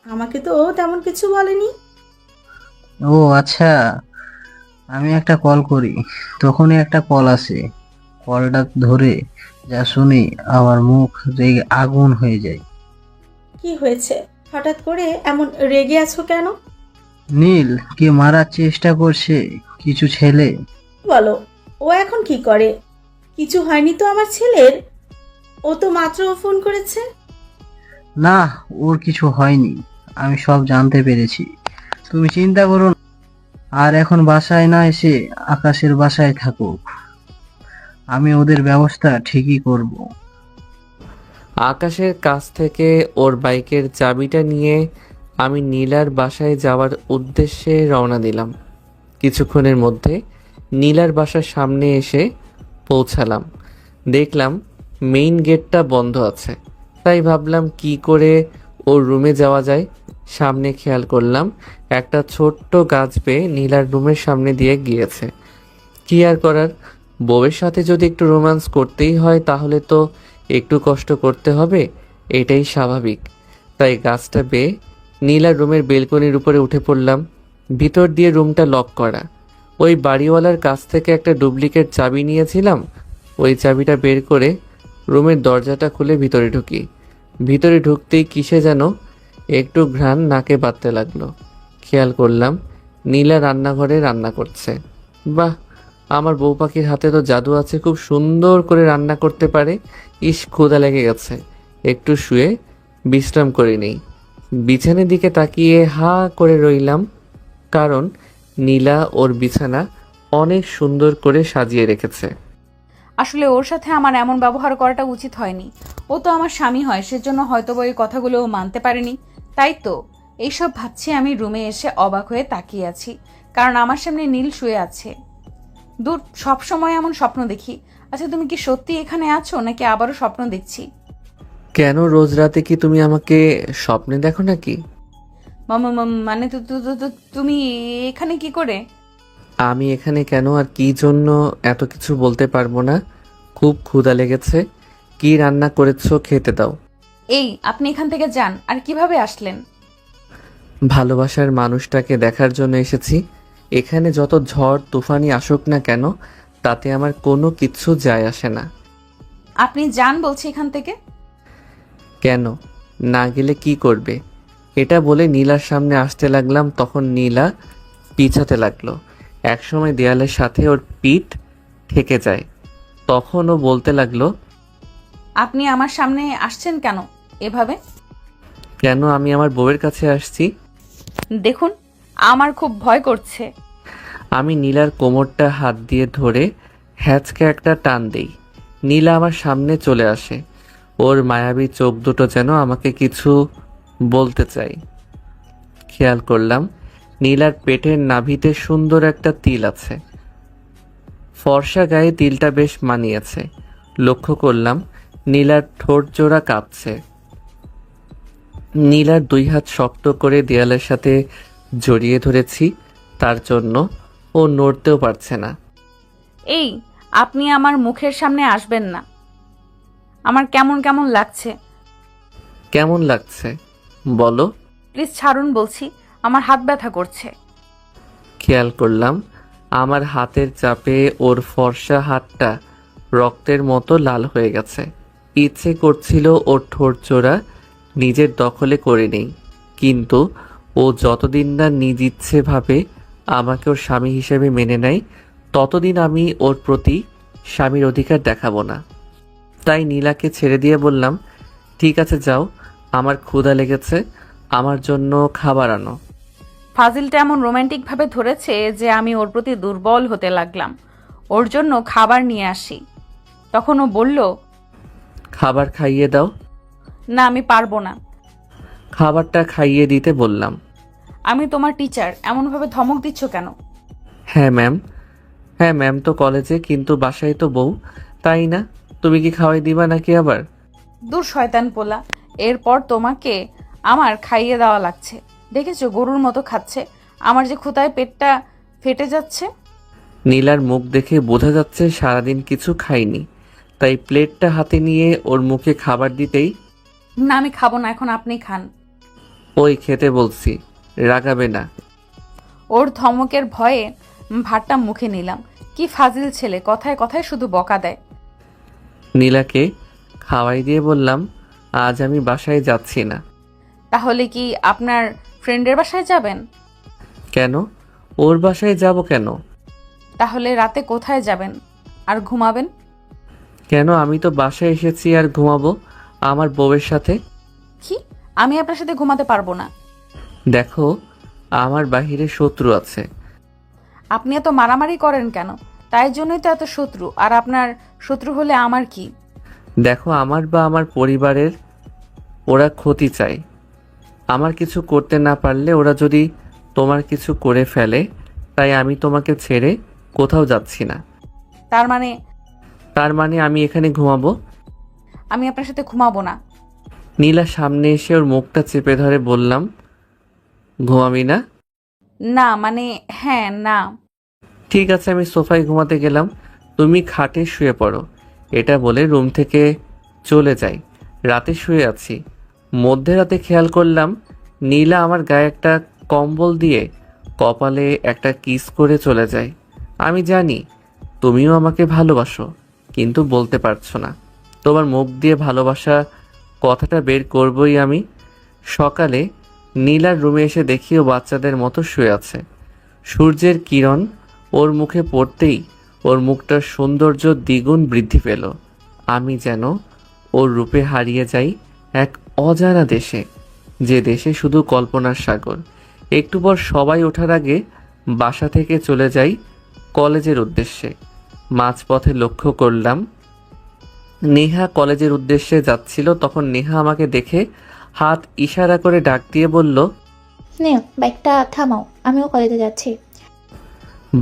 আমাকে তো তেমন কিছু বলেনি। ও আচ্ছা, আমি একটা কল করি, তখনই একটা কল আসে। কলটা ধরে যা শুনি আমার মুখ রেগে আগুন হয়ে যায়। কি হয়েছে? হঠাৎ করে এমন রেগে আছো কেন? নীল কে মারার চেষ্টা করছে কিছু ছেলে। বলো, ও এখন কি করে? কিছু হয়নি তো আমার ছেলের? ও তো মাত্র ফোন করেছে। না, ওর কিছু হয়নি, আমি সব জানতে পেরেছি, তুমি চিন্তা করো না। আর এখন বাসায় না এসে আকাশের বাসায় থাকুক, আমি ওদের ব্যবস্থা ঠিকই করব। আকাশের কাছ থেকে ওর বাইকের চাবিটা নিয়ে আমি নীলার বাসায় যাওয়ার উদ্দেশ্যে রওনা দিলাম। কিছুক্ষণের মধ্যে নীলার বাসার সামনে এসে পৌঁছালাম। দেখলাম মেইন গেটটা বন্ধ আছে, তাই ভাবলাম কি করে ওর রুমে যাওয়া যায়। সামনে খেয়াল করলাম একটা ছোট্ট গাছ পেয়ে নীলার রুমের সামনে দিয়ে গিয়েছে। কি আর করার, বউয়ের সাথে যদি একটু রোম্যান্স করতেই হয় তাহলে তো একটু কষ্ট করতে হবে, এটাই স্বাভাবিক। তাই গাছটা বেয়ে নীলার রুমের বেলকনির উপরে উঠে পড়লাম। ভিতর দিয়ে রুমটা লক করা। ওই বাড়িওয়ালার কাছ থেকে একটা ডুপ্লিকেট চাবি নিয়েছিলাম। ওই চাবিটা বের করে রুমের দরজাটা খুলে ভিতরে ঢুকি। ভিতরে ঢুকতেই কিসে যেন একটু ঘ্রাণ নাকে বাঁধতে লাগলো। খেয়াল করলাম নীলা রান্নাঘরে রান্না করছে। বাহ, আমার বউ পাখির হাতে তো জাদু আছে, খুব সুন্দর করে রান্না করতে পারে। ইস, ক্ষুধা লেগে গেছে, একটু শুয়ে বিশ্রাম করে নেই। বিছানার দিকে তাকিয়ে হা করে রইলাম, কারণ নীলা ওর বিছানা অনেক সুন্দর করে সাজিয়ে রেখেছে। আসলে ওর সাথে আমার এমন ব্যবহার করাটা উচিত হয়নি। ও তো আমার স্বামী হয়, সেজন্য হয়তো এই কথাগুলো ও মানতে পারেনি। তাই তো এইসব ভাবছি আমি রুমে এসে অবাক হয়ে তাকিয়ে আছি, কারণ আমার সামনে নীল শুয়ে আছে। দূর, সবসময় এমন স্বপ্ন দেখি। আচ্ছা, তুমি কি সত্যি এখানে আছো নাকি আবারও স্বপ্ন দেখছি? কেন, রোজ রাতে কি তুমি আমাকে স্বপ্নে দেখো নাকি? মানে তুমি এখানে কি করে? আমি এখানে কেন আর কি জন্য এত কিছু বলতে পারবো না। খুব ক্ষুধা লেগেছে, কি রান্না করেছো খেতে দাও। এই, আপনি এখান থেকে যান। আর কিভাবে আসলেন? ভালোবাসার মানুষটাকে দেখার জন্য এসেছি। এখানে যত ঝড় তুফানি আসুক না কেন, তাতে আমার কোনো কিচ্ছু যায় আসে না। আপনি যান বলছি এখান থেকে। কেন, না গেলে কি করবে? এটা বলে নীলার সামনে আসতে লাগলাম, তখন নীলা পিছাতে লাগলো। একসময় দেয়ালের সাথে ওর পিঠ ঠেকে যায়। তখন ও বলতে লাগলো, আপনি আমার সামনে আসছেন কেন এভাবে? কেন, আমি আমার বউয়ের কাছে আসছি। দেখুন, আমার খুব ভয় করছে। আমি নীলার কোমরটা হাত দিয়ে ধরে হ্যাঁচকে একটা টান দেই। নীলা আমার সামনে চলে আসে। ওর মায়াবী চোখ দুটো যেন আমাকে কিছু বলতে চাই। খেয়াল করলাম নীলার পেটের নাভিতে সুন্দর একটা তিল আছে। ফর্সা গায়ে তিলটা বেশ মানিয়েছে। লক্ষ্য করলাম নীলার ঠোঁট জোড়া কাঁপছে। নীলার দুই হাত শক্ত করে দেয়ালের সাথে জড়িয়ে ধরেছি, তার জন্য ও নড়তেও পারছে না। এই, আপনি আমার মুখের সামনে আসবেন না। আমার কেমন কেমন লাগছে। কেমন লাগছে বলো? প্লিজ ছাড়ুন বলছি, আমার হাত ব্যথা করছে। খেয়াল করলাম আমার হাতের চাপে ওর ফর্সা হাতটা রক্তের মতো লাল হয়ে গেছে। ইচ্ছে করছিল ওর ঠোঁট জোড়া নিজের দখলে করে নেই, কিন্তু ও যতদিন না নিজ ইচ্ছে ভাবে আমাকে ওর স্বামী হিসেবে মেনে নেয়, ততদিন আমি ওর প্রতি স্বামীর অধিকার দেখাবো না। তাই নীলাকে ছেড়ে দিয়ে বললাম, ঠিক আছে যাও, আমার ক্ষুধা লেগেছে, আমার জন্য খাবার আনো। ফাজিলটা এমন রোমান্টিকভাবে ধরেছে যে আমি ওর প্রতি দুর্বল হতে লাগলাম। ওর জন্য খাবার নিয়ে আসি। তখন ও বলল, খাবার খাইয়ে দাও। না, আমি পারবো না। খাবারটা খাইয়ে দিতে বললাম। আমি তোমার টিচার, এমনভাবে ধমক দিচ্ছ কেন? হ্যাঁ ম্যাম তো কলেজে, কিন্তু বাসায় তো বউ, তাই না? তুমি কি খাওয়াই দিবা নাকি আবার? দূর শয়তান পোলা, এরপর তোমাকে আমার খাইয়ে দেওয়া লাগছে। দেখেছো গরুর মতো খাচ্ছে। আমার যে ক্ষুধায় পেটটা ফেটে যাচ্ছে। নীলার মুখ দেখে বোঝা যাচ্ছে সারাদিন কিছু খাইনি, তাই প্লেটটা হাতে নিয়ে ওর মুখে খাবার দিতেই, না আমি খাবো না, এখন আপনি খান। ওই খেতে বলছি, রাগাবে না। ওর ধমকের ভয়ে ভাতটা মুখে নিলাম। কি ফাজিল ছেলে, কথায় কথায় শুধু বকা দেয়। নীলাকে খাওয়াই দিয়ে বললাম, আজ আমি বাসায় যাচ্ছি না। তাহলে কি আপনার ফ্রেন্ডের বাসায় যাবেন? কেন? ওর বাসায় যাব কেন? তাহলে রাতে কোথায় যাবেন আর ঘুমাবেন? কেন? আমি তো বাসায় এসেছি আর ঘুমাবো আমার বউয়ের সাথে। কি? আমি আপনার সাথে ঘুমাতে পারবো না। দেখো, আমার বাহিরে শত্রু আছে। আপনি এত মারামারি করেন কেন? তাই জন্যই তো এত শত্রু। আর আপনার শত্রু হলে আমার কি? দেখো, আমার বা আমার পরিবারের ওরা ক্ষতি চায়। আমার কিছু করতে না পারলে ওরা যদি তোমার কিছু করে ফেলে, তাই আমি তোমাকে ছেড়ে কোথাও যাচ্ছি না। তার মানে আমি এখানে ঘুমাবো। আমি আপনার সাথে ঘুমাবো না। নীলা সামনে এসে ওর মুখটা চেপে ধরে বললাম, ঘুমাবি না? না মানে হ্যাঁ, না। ঠিক আছে, আমি সোফায় ঘুমাতে গেলাম, তুমি খাটে শুয়ে পড়ো। এটা বলে রুম থেকে চলে যাই। রাতে শুয়ে আছি, মধ্যরাতে খেয়াল করলাম নীলা আমার গায়ে একটা কম্বল দিয়ে কপালে একটা কিস করে চলে যায়। আমি জানি তুমিও আমাকে ভালোবাসো, কিন্তু বলতে পারছো না। তোমার মুখ দিয়ে ভালোবাসা কথাটা বের করবই আমি। সকালে নীলার রুমে এসে দেখি ও বাচ্চাদের মতো শুয়ে আছে। সূর্যের কিরণ ওর মুখে পড়তেই ওর মুখটার সৌন্দর্য দ্বিগুণ বৃদ্ধি পেল। আমি যেন ওর রূপে হারিয়ে যাই এক অজানা দেশে, যে দেশে শুধু কল্পনার সাগর। একটু পর সবাই ওঠার আগে বাসা থেকে চলে যাই কলেজের উদ্দেশ্যে। মাঝপথে লক্ষ্য করলাম নেহা কলেজের উদ্দেশ্যে যাচ্ছিল। তখন নেহা আমাকে দেখে হাত ইশারা করে ডাক দিয়ে বলল, নে বাইকটা থামাও, আমিও কলেজে যাচ্ছি।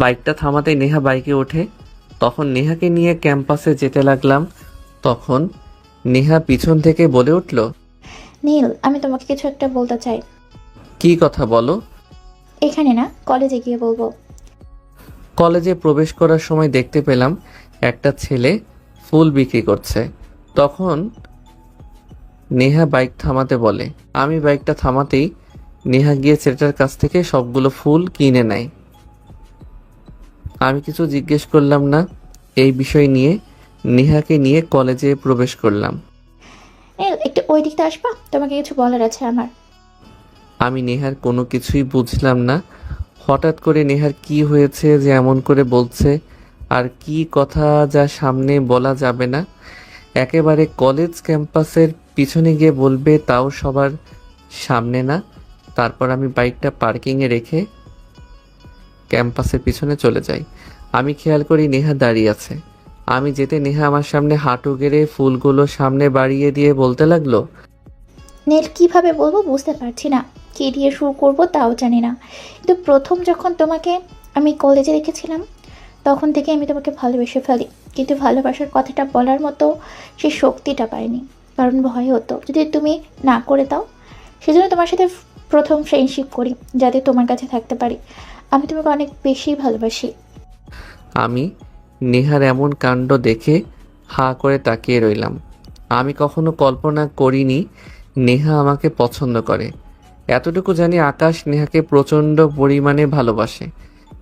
বাইকটা থামাতেই নেহা বাইকে ওঠে। তখন নেহাকে নিয়ে ক্যাম্পাসে যেতে লাগলাম। তখন নেহা পিছন থেকে বলে উঠল, নীল, আমি তোমাকে কিছু একটা বলতে চাই। কি কথা বলো? এখানে না, কলেজে গিয়ে বলবো। কলেজে প্রবেশ করার সময় দেখতে পেলাম একটা ছেলে ফুল বিক্রি করছে। তখন নেহা বাইক থামাতে বলে। আমি বাইকটা থামাতেই নেহা গিয়ে ছেলেটার কাছ থেকে সবগুলো ফুল কিনে নেয়। আমি কিছু জিজ্ঞেস করলাম না। এই বিষয় নিয়ে নেহাকে নিয়ে কলেজে প্রবেশ করলাম। নীল, একটু ওই দিকটা আসবা, তোমাকে কিছু বলার আছে আমার। আমি নেহার কোনো কিছুই বুঝলাম না। হঠাৎ করে নেহার কি হয়েছে যে এমন করে বলছে, আর কি কথা যা সামনে বলা যাবে না। একেবারে কলেজ ক্যাম্পাসের পিছনে গিয়ে বলবে, তাও সবার সামনে না। তারপর আমি বাইকটা পার্কিংয়ে রেখে ক্যাম্পাসের পিছনে চলে যাই। আমি খেয়াল করি নেহা দাঁড়িয়ে আছে। আমি যেতে নেহা আমার সামনে হাঁটু গেড়ে ফুলগুলো সামনে বাড়িয়ে দিয়ে বলতে লাগলো, নীল কিভাবে বলবো বুঝতে পারছি না, কি দিয়ে শুরু করব তাও জানি না। কিন্তু প্রথম যখন তোমাকে আমি কলেজে দেখেছিলাম তখন থেকে আমি তোমাকে ভালোবেসে ফেলি, কিন্তু ভালোবাসার কথাটা বলার মতো সেই শক্তিটা পাইনি, কারণ ভয় হতো যদি তুমি না করে দাও। সেজন্য তোমার সাথে প্রথম ফ্রেন্ডশিপ করি, যাতে তোমার কাছে থাকতে পারি। আমি তোমাকে অনেক বেশি ভালোবাসি। আমি নেহার এমন কাণ্ড দেখে হাঁ করে তাকিয়ে রইলাম। আমি কখনো কল্পনা করিনি নেহা আমাকে পছন্দ করে। এতটুকু জানি আকাশ নেহাকে প্রচণ্ড পরিমাণে ভালোবাসে,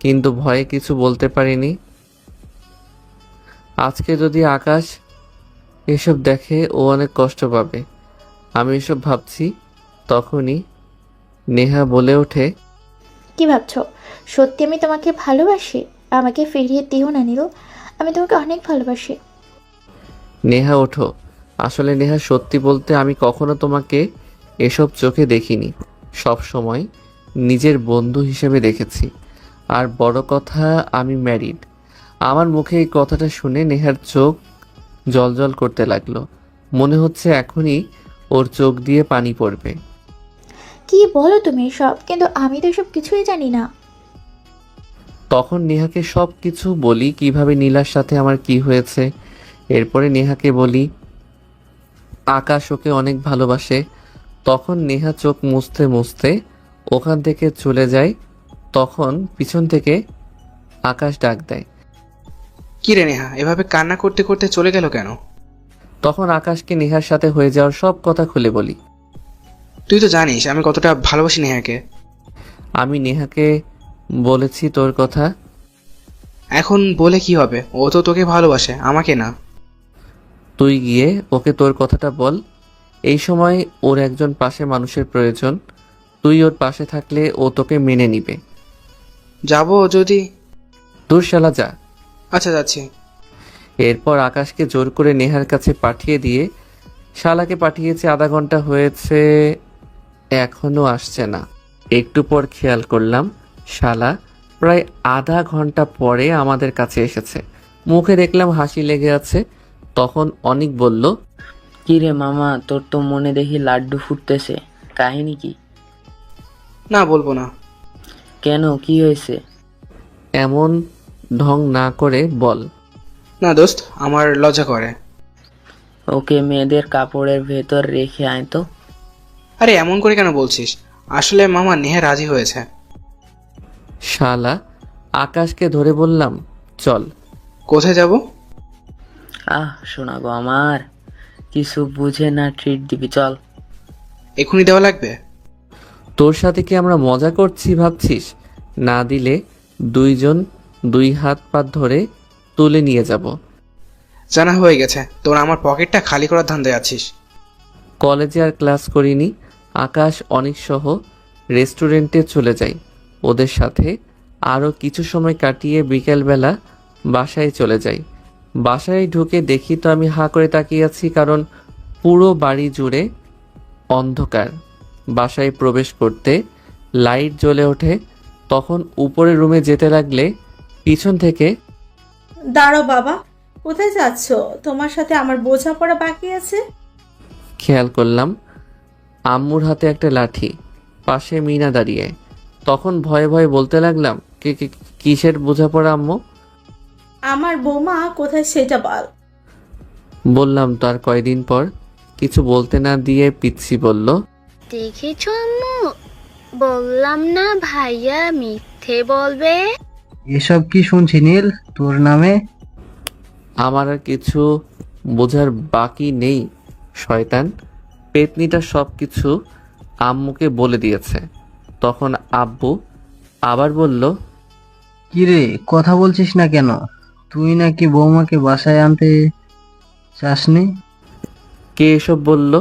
কিন্তু ভয়ে কিছু বলতে পারিনি। আজকে যদি আকাশ এসব দেখে ও অনেক কষ্ট পাবে। আমি এসব ভাবছি, তখনই নেহা বলে ওঠে, কি ভাবছো? সত্যি আমি তোমাকে ভালোবাসি? আমাকে ফিরিয়ে দিও না নীল, আমি তোমাকে অনেক ভালোবাসি। নেহা ওঠো। আসলে নেহা সত্যি বলতে আমি কখনো তোমাকে এসব চোখে দেখিনি। সব সময় নিজের বন্ধু হিসেবে দেখেছি। আর বড় কথা, আমি ম্যারিড। আমার মুখে এই কথাটা শুনে নেহার চোখ জ্বলজ্বল করতে লাগলো। মনে হচ্ছে এখনই ওর চোখ দিয়ে পানি পড়বে। কি বলো তুমি সব? কিন্তু আমি তো এসব কিছুই জানি না। তখন নেহাকে সব কিছু বলি, কিভাবে নীলার সাথে আমার কি হয়েছে। এরপরে নেহাকে বলি আকাশ ওকে অনেক ভালোবাসে। তখন নেহা চোখ মুছতে মুছতে ওখান থেকে চলে যায়। তখন পিছন থেকে আকাশ ডাক দেয়, কি রে নেহা, এভাবে কান্না করতে করতে চলে গেল কেন? তখন আকাশকে নেহার সাথে হয়ে যাওয়ার সব কথা খুলে বলি। তুই তো জানিস আমি কতটা ভালোবাসি নেহাকে। আমি নেহাকে বলেছি তোর কথা। এখন বলে কি হবে? ও তো তোকে ভালোবাসে, আমাকে না। তুই গিয়ে ওকে তোর কথাটা বল। এই সময় ওর একজন পাশে মানুষের প্রয়োজন। তুই ওর পাশে থাকলে ও তোকে মেনে নিবে। যাবো যদি? দূর শালা যা। আচ্ছা যাচ্ছি। এরপর আকাশকে জোর করে নেহার কাছে পাঠিয়ে দিয়ে শালাকে পাঠিয়েছে। আধা ঘন্টা হয়েছে, এখনো আসছে না। একটু পর খেয়াল করলাম শালা প্রায় আধা ঘন্টা পরে আমাদের কাছে এসেছে। মুখে দেখলাম হাসি লেগে আছে। তখন অনিক বলল, কি রে মামা, তোর তো মনে দেখি লাড্ডু ফুটতেছে, কাহিনী কি? না, বলবো না। কেন, কি হয়েছে? এমন ঢং না করে বল। না দোস্ত, আমার লজ্জা করে। ওকে মেয়েদের কাপড়ের ভেতর রেখে আয় তো। আরে এমন করে কেন বলছিস? আসলে মামা নেহা রাজি হয়েছে। শালা আকাশকে ধরে বললাম, চল। কোথায় যাব? শোনা গো আমার, কিছু বুঝে না ট্রিট দিবি, চল। এখনই দেওয়া লাগবে? তোর সাথে কি আমরা মজা করছি ভাবছিস? না দিলে দুইজন দুই হাত পা ধরে তুলে নিয়ে যাব। জানা হয়ে গেছে, তোর আমার পকেটটা খালি করার ধান্দায় আছিস। কলেজে আর ক্লাস করিনি। আকাশ অনেক সহ রেস্টুরেন্টে চলে যাই ওদের সাথে। আরও কিছু সময় কাটিয়ে বিকেলবেলা বাসায় চলে যাই। বাসায় ঢুকে দেখি তো আমি হাঁ করে তাকিয়ে আছি, কারণ পুরো বাড়ি জুড়ে অন্ধকার। বাসায় প্রবেশ করতে লাইট জ্বলে ওঠে। তখন উপরের রুমে যেতে লাগলে পিছন থেকে, দাঁড়াও বাবা, কোথায় যাচ্ছ? তোমার সাথে আমার বোঝাপড়া বাকি আছে। খেয়াল করলাম আম্মুর হাতে একটা লাঠি, পাশে মিনা দাঁড়িয়ে। তখন ভয়ে ভয়ে বলতে লাগলাম, কিসের বোঝাপড়া আম্মু? আমার বৌমা কোথায় সেটা বল। বললাম তো। আর কয়দিন পর কিছু বলতে না দিয়ে পিচ্ছি বলল, দেখেছো আম্মু, বললাম না ভাইয়া মিথ্যে বলবে। এসব কি শুনছি নীল তোর নামে? আমার আর কিছু বোঝার বাকি নেই শয়তান। পেতনিটা সব কিছু আম্মুকে বলে দিয়েছে। তখন আব্বু আবার বলল, কিরে কথা বলছিস না কেন? তুই নাকি বৌমাকে বাসায় আনতে চাসনি? কে এসব বলল?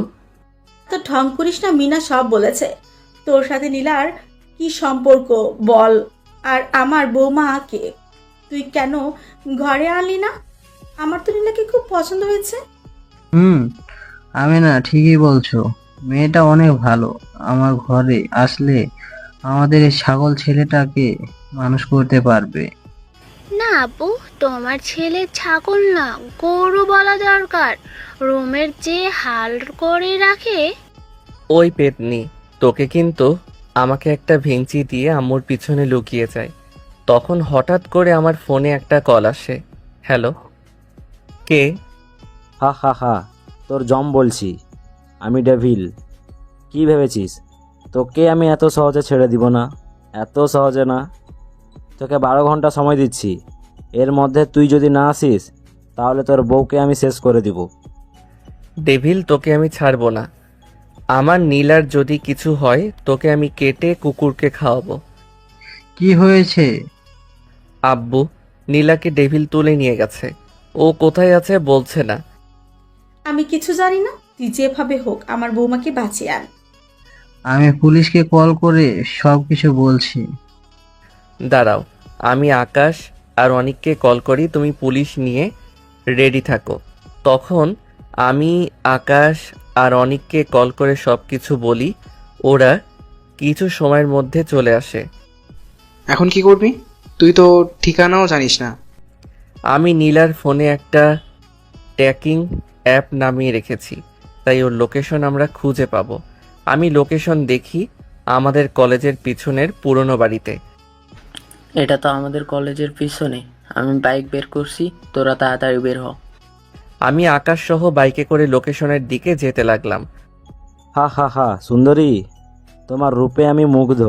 তো ঢং করিস না, মিনা সব বলেছে। তোর সাথে নীলার কি সম্পর্ক বল, আর আমার বৌমা কে? তুই কেন ঘরে আনলি না? আমার তো নীলাকে খুব পছন্দ হয়েছে। আমি না, ঠিকই বলছো, মেয়েটা অনেক ভালো। আমার ঘরে আসলে আমাদের এই ছাগল ছেলেটাকে মানুষ করতে পারবে। না আপু, তোমার ছেলে ছাগল না, গরু বলা দরকার। রুমের যে হাল করে রাখে। ওই পেতনি, তোকে কিন্তু আমাকে একটা ভেঙচি দিয়ে আম্মুর পিছনে লুকিয়ে যায়। তখন হঠাৎ করে আমার ফোনে একটা কল আসে। হ্যালো, কে? হা হা হা, তোর জম বলছি, আমি ডেভিল। কি ভেবেছিস তোকে আমি এত সহজে ছেড়ে দিব না? এত সহজে না। তোকে 12 ঘন্টা সময় দিচ্ছি, এর মধ্যে তুই যদি না আসিস তাহলে তোর বউকে আমি শেষ করে দিব। ডেভিল, তোকে আমি ছাড়বো না। আমার নীলার যদি কিছু হয় তোকে আমি কেটে কুকুরকে খাওয়াবো। কি হয়েছে? আব্বু, নীলাকে ডেভিল তুলে নিয়ে গেছে। ও কোথায় আছে বলছে না। আমি কিছু জানি না, তুই যেভাবে হোক আমার বৌমাকে বাঁচিয়ে আন। আমি পুলিশকে কল করে সব কিছু বলছি। দাঁড়াও, আমি আকাশ আর অনিককে কল করি, তুমি পুলিশ নিয়ে রেডি থাকো। তখন আমি আকাশ আর অনিককে কল করে সব কিছু বলি। ওরা কিছু সময়ের মধ্যে চলে আসে। এখন কি করবি? তুই তো ঠিকানাও জানিস না। আমি নীলার ফোনে একটা ট্র্যাকিং অ্যাপ নামিয়ে রেখেছি, তাই ওর লোকেশন আমরা খুঁজে পাবো। আমি লোকেশন দেখি আমাদের কলেজের পিছনের পুরনো বাড়িতে। এটা তো আমাদের কলেজের পিছনে। আমি বাইক বের করছি, তোরা তাড়াতাড়ি বের হ। আমি আকাশ সহ বাইকে করে লোকেশনের দিকে যেতে লাগলাম। হা হা হা, সুন্দরী, তোমার রূপে আমি মুগ্ধ।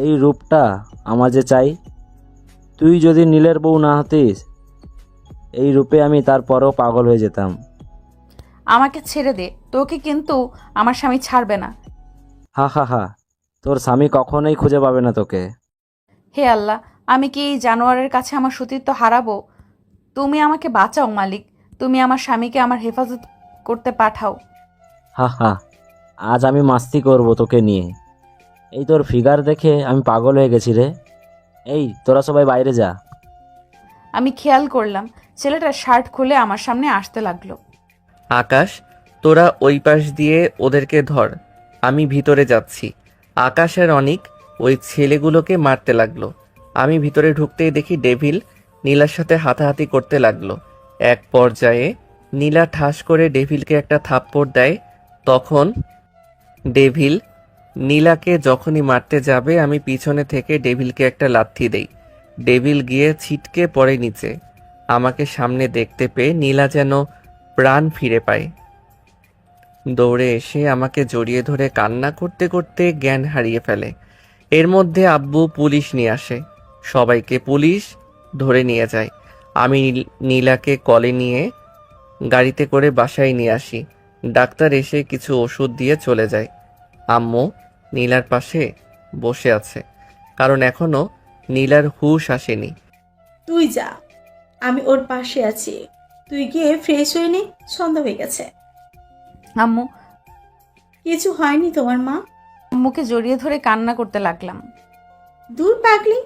এই রূপটা আমার যে চাই। তুই যদি নীলের বউ না হতিস, এই রূপে আমি তারপরও পাগল হয়ে যেতাম। আমাকে ছেড়ে দে, তোকে কিন্তু আমার স্বামী ছাড়বে না। হা হা হা, তোর স্বামী কখনোই খুঁজে পাবে না তোকে। হে আল্লাহ, আমি কি এই জানোয়ারের কাছে আমার সতীত্ব হারাবো? তুমি আমাকে বাঁচাও মালিক, তুমি আমার স্বামীকে আমার হেফাজত করতে পাঠাও। হা হা, আজ আমি মাস্তি করব তোকে নিয়ে। এই তোর ফিগার দেখে আমি পাগল হয়ে গেছি রে। এই তোরা সবাই বাইরে যা। আমি খেয়াল করলাম ছেলেটার শার্ট খুলে আমার সামনে আসতে লাগলো। আকাশ, তোরা ওই পাশ দিয়ে ওদেরকে ধর, আমি ভিতরে যাচ্ছি। আকাশ আর অনিক ওই ছেলেগুলোকে মারতে লাগলো। আমি ভিতরে ঢুকতেই দেখি ডেভিল নীলার সাথে হাতাহাতি করতে লাগলো। এক পর্যায়ে নীলা ঠাস করে ডেভিলকে একটা থাপ্পড় দেয়। তখন ডেভিল নীলাকে যখনই মারতে যাবে আমি পিছনে থেকে ডেভিলকে একটা লাথি দেই। ডেভিল গিয়ে ছিটকে পড়ে নিচে। আমাকে সামনে দেখতে পেয়ে নীলা যেন প্রাণ ফিরে পায়। দৌড়ে এসে আমাকে জড়িয়ে ধরে কান্না করতে করতে জ্ঞান হারিয়ে ফেলে। এর মধ্যে আব্বু পুলিশ নিয়ে আসে, সবাইকে পুলিশ ধরে নিয়ে যায়। আমি নীলাকে কলে নিয়ে গাড়িতে করে বাসায় নিয়ে আসি। ডাক্তার এসে কিছু ওষুধ দিয়ে চলে যায়। আম্মু নীলার পাশে বসে আছে, কারণ এখনো নীলার হুঁশ আসেনি। তুই যা, আমি ওর পাশে আছি। তুই গিয়ে ফ্রেশ হয়ে নে, সন্ধ্যা হয়ে গেছে। আম্মু, কিছু হয়নি তোমার মা? আম্মুকে জড়িয়ে ধরে কান্না করতে লাগলাম। দূর পাগলি,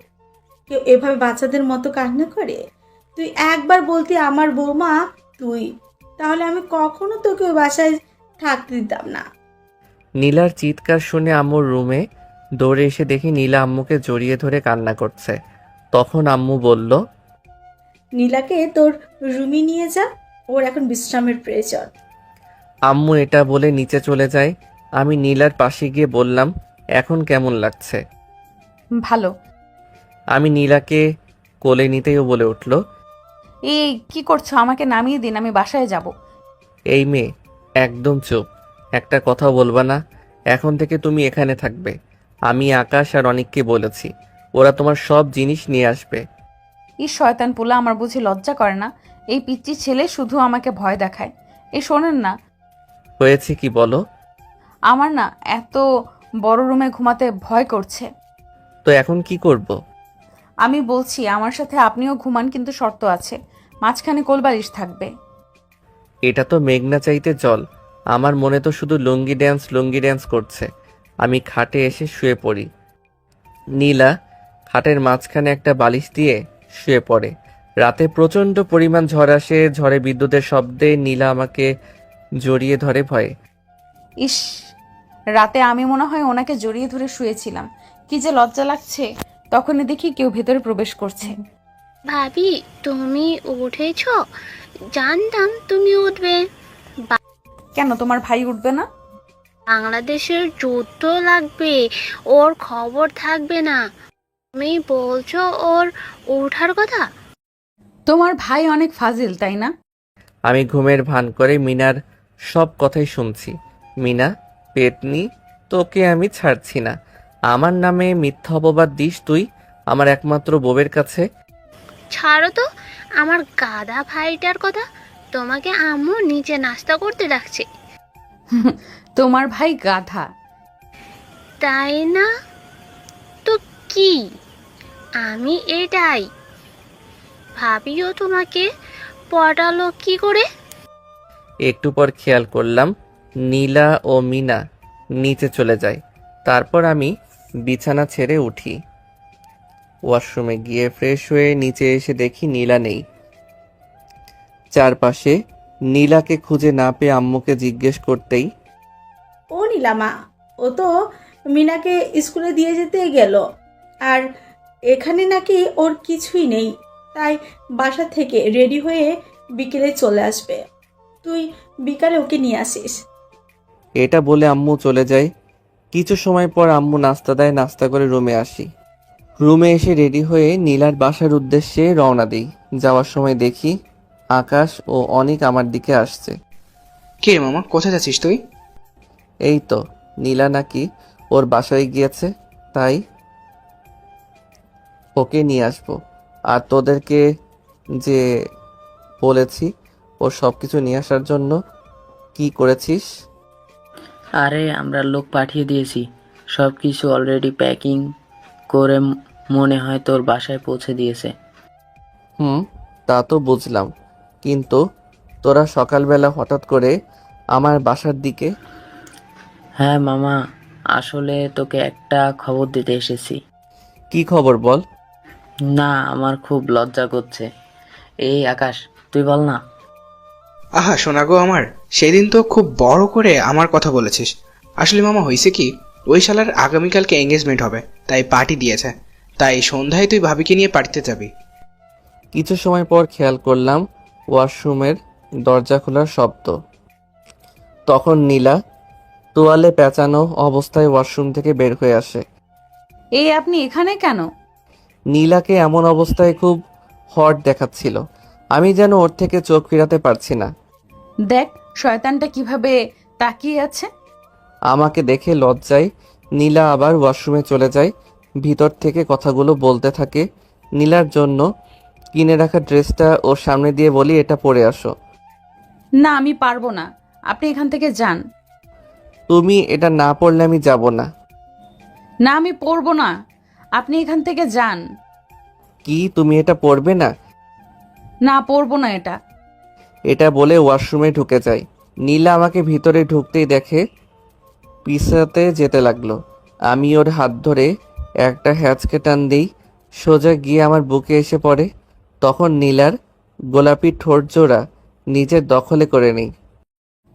কেউ এভাবে বাচ্চাদের মতো কান্না করে? তুই একবার বলতি আমার বৌমা তুই, তাহলে আমি কখনো তোকে ওই বাসায় থাকতে দিতাম না। নীলার চিৎকার শুনে আম্মুর রুমে দৌড়ে এসে দেখি নীলা আম্মুকে জড়িয়ে ধরে কান্না করছে। তখন আম্মু বলল, নীলাকে তোর রুমে নিয়ে যা, ওর এখন বিশ্রামের প্রয়োজন। আম্মু এটা বলে নিচে চলে যায়। আমি নীলার পাশে গিয়ে বললাম, এখন কেমন লাগছে? ভালো। আমি নীলাকে কোলে নিতেই ও বলে উঠল, এই কি করছো? আমাকে নামিয়ে দিন, আমি বাসায় যাব। এই মেয়ে, একদম চুপ, একটা কথাও বলবা না। এখন থেকে তুমি এখানে থাকবে। আমি আকাশ আর অনিককে বলেছি, ওরা তোমার সব জিনিস নিয়ে আসবে। এই শয়তান পোলা আমার বুঝি লজ্জা করে না? এই পিচ্চি ছেলে শুধু আমাকে ভয় দেখায়। এই শোনেন না, হয়েছে কি বলো? আমার না এত বড় রুমে ঘুমাতে ভয় করছে। তো এখন কি করব? আমি বলছি আমার সাথে আপনিও ঘুমান, কিন্তু শর্ত আছে, মাঝখানে কোলবালিশ থাকবে। এটা তো মেঘনা চাইতে জল। আমার মনে তো শুধু লুঙ্গি ড্যান্স করছে। আমি খাটে এসে শুয়ে পড়ি। নীলা খাটের মাঝখানে একটা বালিশ দিয়ে শুয়ে পড়ে। রাতে প্রচণ্ড পরিমাণ ঝড় আসে। ঝড়ে বিদ্যুতের শব্দে নীলা আমাকে জড়িয়ে ধরে ভয়ে। ইস, রাতে আমি মনে হয় ওনাকে জড়িয়ে ধরে শুয়েছিলাম। কি যে লজ্জা লাগছে। তখনই দেখি কেউ ভেতরে প্রবেশ করছে। ভাবি, তুমি উঠেছো? জানতাম তুমি উঠবে। কেন তোমার ভাই উঠবে না? বাংলাদেশের যুদ্ধ লাগবে, ওর খবর থাকবে না। তুমি বলছো ওর ওঠার কথা? তোমার ভাই অনেক ফাজিল, তাই না? আমি ঘুমের ভান করে মিনার সব কথাই শুনছি। মিনা, পেতনি, তোকে আমি ছাড়ছি না। আমার নামে মিথ্যা অপবাদ দিস তুই আমার একমাত্র বউয়ের কাছে। ছাড়ো তো আমার গাদা ভাইটার কথা। তোমাকে আম্মু নিচে নাস্তা করতে ডাকছে। তোমার ভাই গাধা। তাই না তো কি? আমি এটাই। ভাবিও তোমাকে পটালো কি করে? একটু পর খেয়াল করলাম নীলা ও মিনা নিচে চলে যায়। তারপর আমি বিছানা ছেড়ে উঠি। ওয়াশরুমে গিয়ে ফ্রেশ হয়ে নিচে এসে দেখি নীলা নেই। চারপাশে নীলাকে খুঁজে না পেয়ে আম্মুকে জিজ্ঞেস করতেই, ও নীলামা, ও তো মিনাকে স্কুলে দিয়ে যেতে গেল, আর এখানে নাকি ওর কিছুই নেই, তাই বাসা থেকে রেডি হয়ে বিকেলে চলে আসবে। তুই বিকালে ওকে নিয়ে আসিস। এটা বলে আম্মু চলে যায়। কিছু সময় পর আম্মু নাস্তা দেয়, নাস্তা করে রুমে আসি। রুমে এসে রেডি হয়ে নীলার বাসার উদ্দেশ্যে রওনা দিই। যাওয়ার সময় দেখি আকাশ ও অনিক আমার দিকে আসছে। কে রে মামা, কোথায় যাচ্ছিস তুই? এই তো নীলা নাকি ওর বাসায় গিয়েছে, তাই ওকে নিয়ে আসবো। আর তোদেরকে যে বলেছি ওর সব কিছু নিয়ে আসার জন্য, কি করেছিস? আরে আমরা লোক পাঠিয়ে দিয়েছি, সব কিছু অলরেডি প্যাকিং করে মনে হয় তোর বাসায় পৌঁছে দিয়েছে। তা তো বুঝলাম, কিন্তু তোরা সকালবেলা হঠাৎ করে আমার বাসার দিকে? হ্যাঁ মামা, আসলে তোকে একটা খবর দিতে এসেছি। কি খবর বল? না, আমার খুব লজ্জা করছে। এই আকাশ, তুই বল না। আহা শোনা গো আমার, সেদিন তো খুব বড় করে আমার কথা বলেছিস। আসলে মামা হয়েছে কি, ওই শালার আগামীকালকে এঙ্গেজমেন্ট হবে, তাই পার্টি দিয়েছে। তাই সন্ধ্যায় তুই ভাবিকে নিয়ে পার্টিতে যাবি। কিছু সময় পর খেয়াল করলাম ওয়াশরুমের দরজা খোলার শব্দ। তখন নীলা তোয়ালে পেঁচানো অবস্থায় ওয়াশরুম থেকে বের হয়ে আসে। এই আপনি এখানে কেন? নীলাকে এমন অবস্থায় খুব হট দেখাচ্ছিল। আমি যেন ওর থেকে চোখ ফিরাতে পারছি না। দেখ শয়তানটা কিভাবে তাকিয়ে আছে। আমাকে দেখে লজ্জায় নীলা আবার ওয়াশরুমে চলে যায়। ভিতর থেকে কথাগুলো বলতে থাকে। নীলার জন্য কিনে রাখা ড্রেসটা ওর সামনে দিয়ে বলি, এটা পরে আসো। না, আমি পারবো না, আপনি এখান থেকে যান। তুমি এটা না পরলে আমি যাব না। না, আমি পরবো না, আপনি এখান থেকে যান। কি তুমি এটা পরবে না? না, পরবো না এটা। এটা বলে ওয়াশরুমে ঢুকে যায়। নীলা আমাকে ভিতরে ঢুকতেই দেখে পিছাতে যেতে লাগলো। আমি ওর হাত ধরে একটা হ্যাঁচকে টান দিই, সোজা গিয়ে আমার বুকে এসে পড়ে। তখন নীলার গোলাপি ঠোঁট জোড়া নিজের দখলে করে নেই।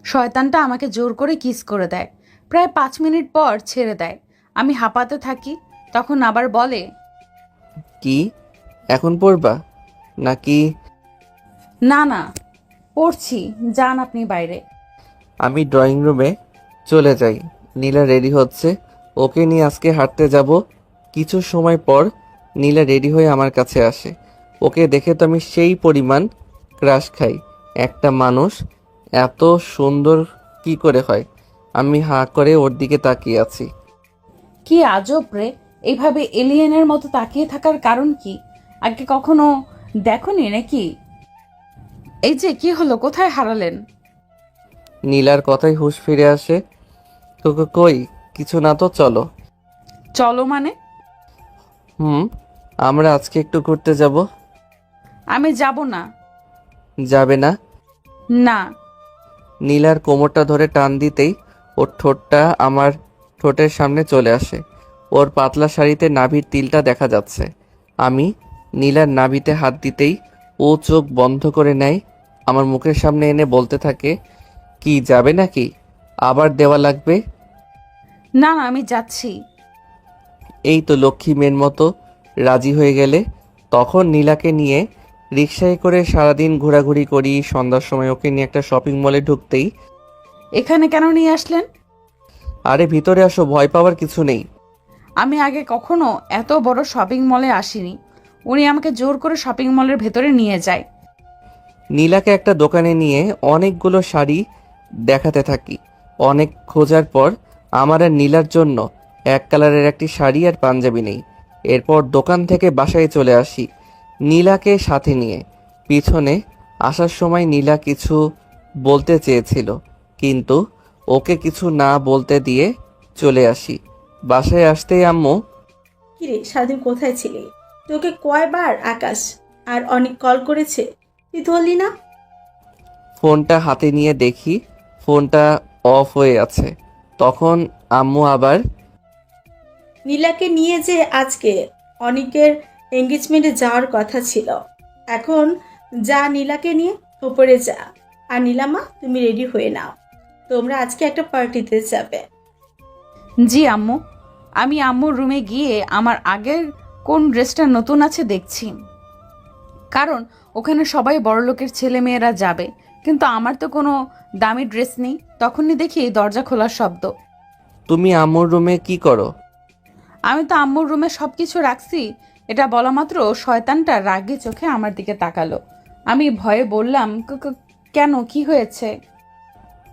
শয়তানটা আমাকে জোর করে কিস করে দেয়, প্রায় 5 মিনিট পর ছেড়ে দেয়। আমি হাঁপাতে থাকি, তখন আবার বলে, কি এখন পড়বা নাকি? না না, পড়ছি, যান আপনি বাইরে। আমি ড্রয়িং রুমে চলে যাই। নীলা রেডি হচ্ছে, ওকে নিয়ে আজকে হাঁটতে যাব। কিছু সময় পর নীলা রেডি হয়ে আমার কাছে আসে। ওকে দেখে তো আমি সেই পরিমাণ ক্রাশ খাই। একটা মানুষ এত সুন্দর কি করে হয়? আমি হাঁ করে ওর দিকে তাকিয়ে আছি। কি আজব রে, এইভাবে এলিয়েনের মতো তাকিয়ে থাকার কারণ কি? আগে কখনো দেখোনি নাকি? এই যে কি হলো, কোথায় হারালেন? নীলার কথাই হুঁশ ফিরে আসে। তোকে কই কিছু না তো, চলো। চলো মানে? আমরা আজকে একটু ঘুরতে যাব। আমি যাব না। যাবে না? না। নীলার কোমরটা ধরে টান দিতেই ওর ঠোঁটটা আমার ঠোঁটের সামনে চলে আসে। ওর পাতলা শাড়িতে নাভির তিলটা দেখা যাচ্ছে। আমি নীলার নাভিতে হাত দিতেই ও চোখ বন্ধ করে নেয়। আমার মুখের সামনে এনে বলতে থাকে, কি যাবে নাকি? আবার দেওয়া লাগবে? না না, আমি যাচ্ছি। এই তো লক্ষ্মী মেয়ের মতো রাজি হয়ে গেলে। তখন নীলাকে নিয়ে রিকশায় করে সারাদিন ঘোরাঘুরি করি। সন্ধ্যার সময় ওকে নিয়ে একটা শপিং মলে ঢুকতেই, এখানে কেন নিয়ে আসলেন? আরে ভিতরে আসো, ভয় পাওয়ার কিছু নেই। আমি আগে কখনো এত বড় শপিং মলে আসিনি। উনি আমাকে জোর করে শপিং মলের ভেতরে নিয়ে যায়। নীলাকে একটা দোকানে নিয়ে অনেকগুলো শাড়ি দেখাতে থাকি। অনেক খোঁজার পর আমার আর নীলার জন্য এক কালারের একটি শাড়ি আর পাঞ্জাবি নেই। এরপর দোকান থেকে বাসায় চলে আসি নীলাকে সাথে নিয়ে। পিছনে আসার সময় নীলা কিছু বলতে চেয়েছিল, কিন্তু ওকে কিছু না বলতে দিয়ে চলে আসি। বাসায় আসতেই আম্মু, কিরে সারাদিন কোথায় ছিলি? তোকে কয়বার আকাশ আর অনেক কল করেছে, তুই ধরলি না? ফোনটা হাতে নিয়ে দেখি ফোনটা অফ হয়ে আছে। তখন আম্মু আবার, নীলাকে নিয়ে যে আজকে অনেকের এঙ্গেজমেন্টে যাওয়ার কথা ছিল, এখন যা নীলাকে নিয়ে ওপরে যা। আর নীলামা, তুমি রেডি হয়ে নাও, তোমরা আজকে একটা পার্টিতে যাবে। জি আম্মু। আমি আম্মুর রুমে গিয়ে আমার আগের কোন ড্রেসটা নতুন আছে দেখছি, কারণ ওখানে সবাই বড়লোকের ছেলে মেয়েরা যাবে, কিন্তু আমার তো কোনো দামি ড্রেস নেই। তখনই দেখি দরজা খোলার শব্দ। তুমি আম্মুর রুমে কি করো? আমি তো আম্মুর রুমে সব কিছু রাখছি। এটা বলা মাত্র শয়তানটা রাগে চোখে আমার দিকে তাকালো। আমি ভয়ে বললাম, কেন, কি হয়েছে?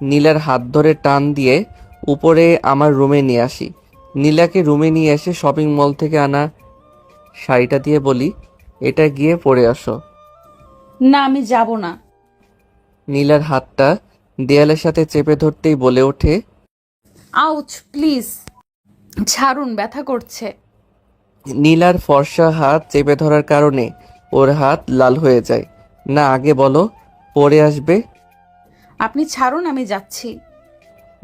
নীলার হাত ধরে টান দিয়ে উপরে আমার রুমে নিয়ে আসি। নীলাকে রুমে নিয়ে এসে শপিং মল থেকে আনা শাড়িটা দিয়ে বলি, এটা গিয়ে পরে আসো। না, আমি যাব না। নীলার হাতটা দেয়ালের সাথে চেপে ধরতেই বলে ওঠে, আউচ, প্লিজ ছাড়ুন, ব্যথা করছে। নীলার ফর্সা হাত চেপে ধরার কারণে ওর হাত লাল হয়ে যায়। না, আগে বলো পরে আসবে। আপনি ছাড়ুন, আমি যাচ্ছি।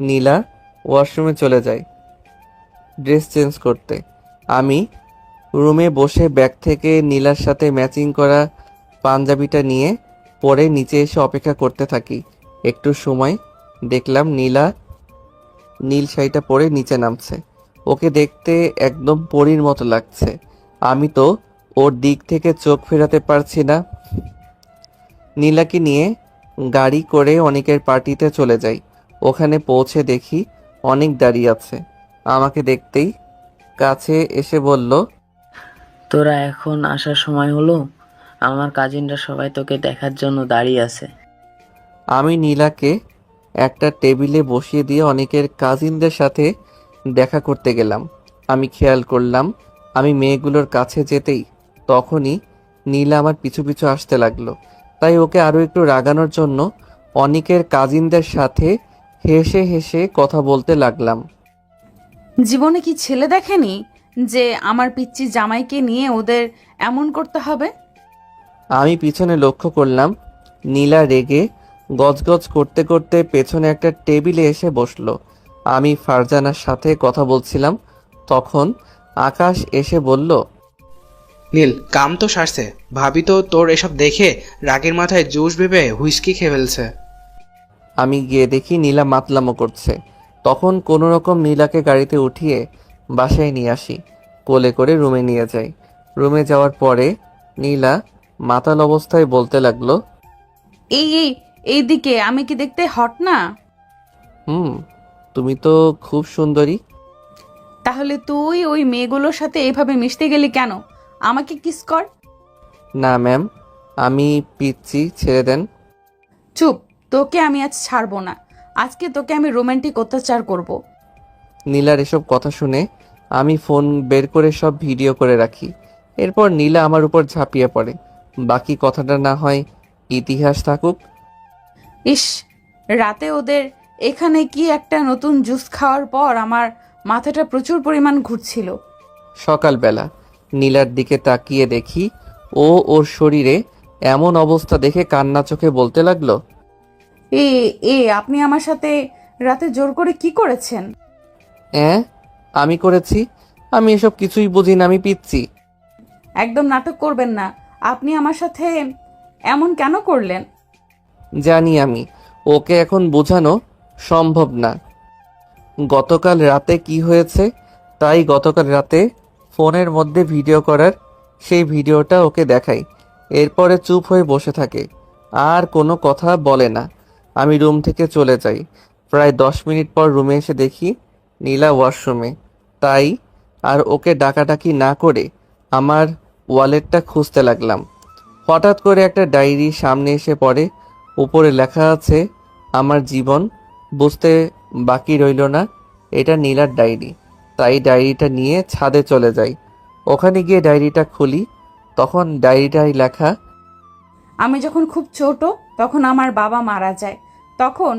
নীলা ওয়াশরুমে চলে যায় ড্রেস চেঞ্জ করতে। আমি রুমে বসে ব্যাগ থেকে নীলার সাথে ম্যাচিং করা পাঞ্জাবিটা নিয়ে পরে নিচে এসে অপেক্ষা করতে থাকি। একটু সময় দেখলাম নীলা নীল শাড়িটা পরে নিচে নামছে। ওকে দেখতে একদম পরীর মতো লাগছে। আমি তো ওর দিক থেকে চোখ ফেরাতে পারছি না। নীলাকে নিয়ে গাড়ি করে অনেকের পার্টিতে চলে যাই। ওখানে পৌঁছে দেখি অনেক দাঁড়িয়ে আছে। আমাকে দেখতেই কাছে এসে বলল, তোরা এখন আসার সময় হলো? আমার কাজিনরা সবাই তোকে দেখার জন্য দাঁড়িয়ে আছে। আমি নীলাকে একটা টেবিলে বসিয়ে দিয়ে অনেকের কাজিনদের সাথে দেখা করতে গেলাম। আমি খেয়াল করলাম আমি মেয়েগুলোর কাছে যেতেই তখনই নীলা আমার পিছু পিছু আসতে লাগলো। তাই ওকে আরও একটু রাগানোর জন্য অনেকের কাজিনদের সাথে হেসে হেসে কথা বলতে লাগলাম। জীবনে কি ছেলে দেখেনি যে আমার পিচ্চি জামাইকে নিয়ে ওদের এমন করতে হবে? আমি পিছনে লক্ষ্য করলাম নীলা রেগে গজগজ করতে করতে পেছনে একটা টেবিলে এসে বসলো। আমি ফারজানার সাথে কথা বলছিলাম, তখন আকাশ এসে বলল, নীল, কাম তো সারছে। ভাবি তো তোর এসব দেখে রাগের মাথায় জুস ভেবে হুইস্কি খেয়ে ফেলছে। আমি গিয়ে দেখি নীলা মাতলামো করছে। তখন কোনো রকম নীলাকে গাড়িতে উঠিয়ে বাসায় নিয়ে আসি, কোলে করে রুমে নিয়ে যাই। রুমে যাওয়ার পরে নীলা মাতাল অবস্থায় বলতে লাগলো, এই এই এইদিকে, আমি কি দেখতে হট না? তুমি তো খুব সুন্দরী। তাহলে তুই ওই মেয়েগুলোর সাথে এভাবে মিশতে গেলি কেন? আমাকে কিস কর। না ম্যাম, আমি পিচ্ছি, ছেড়ে দেন। চুপ, তোকে আমি আজ ছাড়বো না। আজকে তোকে আমি রোমান্টিক অত্যাচার করব। নীলার এসব কথা শুনে আমি ফোন বের করে সব ভিডিও করে রাখি। এরপর নীলা আমার উপর ঝাঁপিয়ে পড়ে। বাকি কথাটা না হয় ইতিহাস থাকুক। ইস, রাতে ওদের এখানে কি একটা নতুন জুস খাওয়ার পর আমার মাথাটা প্রচুর পরিমাণ ঘুরছিল। সকালবেলা নীলার দিকে তাকিয়ে দেখি ও ওর শরীরে এমন অবস্থা দেখে কান্না চোখে বলতে লাগলো, এ এ আপনি আমার সাথে রাতে জোর করে কি করেছেন? আমি করেছি? আমি এসব কিছুই বুঝি না, আমি পিচ্ছি। একদম নাটক করবেন না। আপনি আমার সাথে এমন কেন করলেন? জানি আমি, ওকে এখন বোঝানো সম্ভব না। গতকাল রাতে কি হয়েছে তাই গতকাল রাতে ফোনের মধ্যে ভিডিও করার সেই ভিডিওটা ওকে দেখাই। এরপরে চুপ হয়ে বসে থাকে, আর কোনো কথা বলে না। আমি রুম থেকে চলে যাই। প্রায় 10 মিনিট পর রুমে এসে দেখি নীলা ওয়াশরুমে। তাই আর ওকে ডাকাডাকি না করে আমার ওয়ালেটটা খুঁজতে লাগলাম। হঠাৎ করে একটা ডায়েরি সামনে এসে পড়ে। উপরে লেখা আছে আমার জীবন। বুঝতে বাকি রইল না এটা নীলার ডায়েরি। তাই ডায়েরিটা নিয়ে ছাদে চলে যাই। ওখানে গিয়ে ডায়েরিটা খুলি, তখন ডায়েরিটায় লেখা, আমি যখন খুব ছোট তখন আমার বাবা মারা যায়। তখন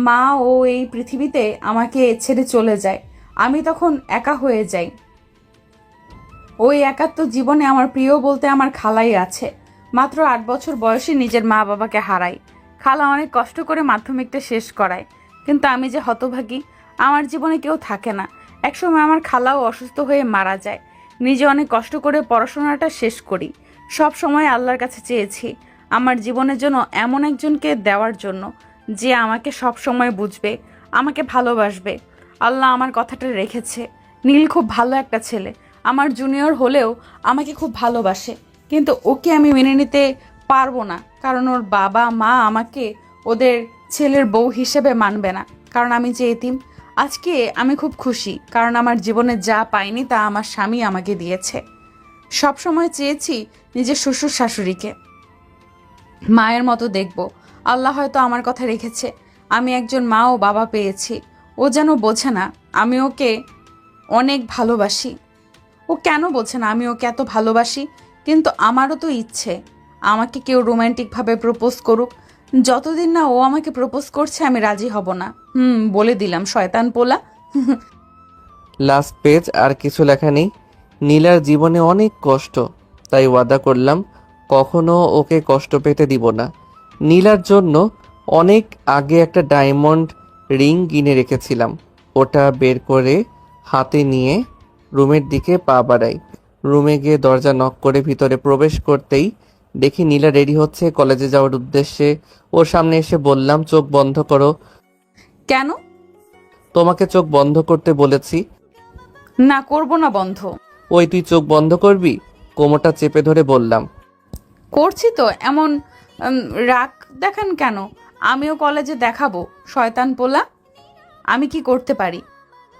মা ও এই পৃথিবীতে আমাকে ছেড়ে চলে যায়। আমি তখন একা হয়ে যাই। ওই একাত্ম জীবনে আমার প্রিয় বলতে আমার খালাই আছে। মাত্র 8 বছর বয়সে নিজের মা বাবাকে হারাই। খালা অনেক কষ্ট করে মাধ্যমিকটা শেষ করায়, কিন্তু আমি যে হতভাগী, আমার জীবনে কেউ থাকে না। একসময় আমার খালাও অসুস্থ হয়ে মারা যায়। নিজে অনেক কষ্ট করে পড়াশোনাটা শেষ করি। সব সময় আল্লাহর কাছে চেয়েছি আমার জীবনের জন্য এমন একজনকে দেওয়ার জন্য যে আমাকে সব সময় বুঝবে, আমাকে ভালোবাসবে। আল্লাহ আমার কথাটা রেখেছে। নীল খুব ভালো একটা ছেলে, আমার জুনিয়র হলেও আমাকে খুব ভালোবাসে, কিন্তু ওকে আমি মেনে নিতে পারবো না, কারণ ওর বাবা মা আমাকে ওদের ছেলের বউ হিসেবে মানবে না, কারণ আমি যে এতিম। আজকে আমি খুব খুশি, কারণ আমার জীবনে যা পাইনি তা আমার স্বামী আমাকে দিয়েছে। সব সময় চেয়েছি নিজের শ্বশুর শাশুড়িকে মায়ের মতো দেখব। আল্লাহ হয়তো আমার কথা রেখেছে। আমি একজন মা ও বাবা পেয়েছি। ও যেন বোঝে না আমি ওকে অনেক ভালোবাসি। ও কেন বোঝে না আমি ওকে এত ভালোবাসি? কিন্তু আমারও তো ইচ্ছে আমাকে কেউ রোম্যান্টিকভাবে প্রপোজ করুক। যতদিন না ও আমাকে প্রপোজ করছে আমি রাজি হব না। বলে দিলাম শয়তান পোলা। Last page. আর কিছু লেখা নেই। নীলার জীবনে অনেক কষ্ট, তাই ওয়াদা করলাম কখনো ওকে কষ্ট পেতে দিব না। নীলার জন্য অনেক আগে একটা ডায়মন্ড রিং কিনে রেখেছিলাম। ওটা বের করে হাতে নিয়ে রুমের দিকে পা বাড়াই। রুমে গিয়ে দরজা নক করে ভিতরে প্রবেশ করতেই দেখি নীলা রেডি হচ্ছে কলেজে যাওয়ার উদ্দেশ্যে। ওর সামনে এসে বললাম, চোখ বন্ধ করো। কেন? তোমাকে চোখ বন্ধ করতে বলেছি। না, করব না বন্ধ। ওই তুই চোখ বন্ধ করবি? কোমরটা চেপে ধরে বললাম। করছি তো। এমন রাগ দেখান কেন? আমিও কলেজে দেখাবো শয়তান পোলা আমি কি করতে পারি।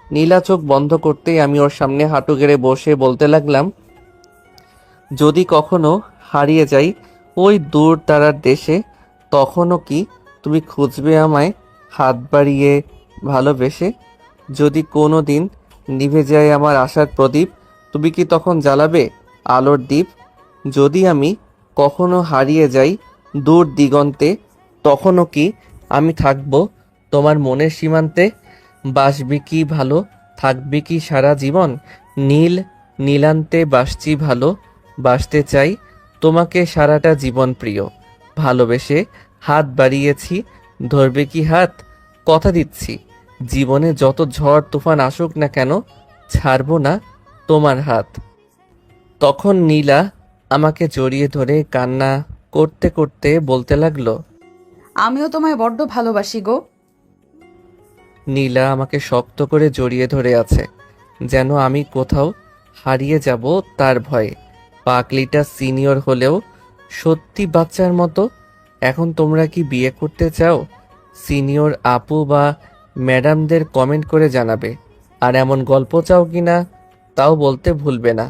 নীলা চোখ বন্ধ করতেই আমি ওর সামনে হাঁটু গেড়ে বসে বলতে লাগলাম, যদি কখনো হারিয়ে যাই ওই দূর তারার দেশে, তখনও কি তুমি খুঁজবে আমায় হাত বাড়িয়ে ভালোবেসে? যদি কোনো দিন নিভে যায় আমার আশার প্রদীপ, তুমি কি তখন জ্বালাবে আলোর দ্বীপ? যদি আমি কখনো হারিয়ে যাই দূর দিগন্তে, তখনও কি আমি থাকবো তোমার মনের সীমান্তে? বাসবি কি ভালো, থাকবি কি সারা জীবন? নীল নীলান্তে বাসছি ভালো, বাসতে চাই তোমাকে সারাটা জীবন প্রিয়। ভালোবেসে হাত বাড়িয়েছি, ধরবে কি হাত? কথা দিচ্ছি জীবনে যত ঝড় তুফান আসুক না কেন, ছাড়বো না তোমার হাত। তখন নীলা আমাকে জড়িয়ে ধরে কান্না করতে করতে বলতে লাগলো, আমিও তোমায় বড্ড ভালোবাসি গো। নীলা আমাকে শক্ত করে জড়িয়ে ধরে আছে, যেন আমি কোথাও হারিয়ে যাব তার ভয়ে। পাগলিটা সিনিয়র হলেও সত্যি বাচ্চার মতো। এখন তোমরা কি বিয়ে করতে চাও? সিনিয়র আপু বা ম্যাডামদের কমেন্ট করে জানাবে। আর এমন গল্প চাও কিনা তাও বলতে ভুলবে না।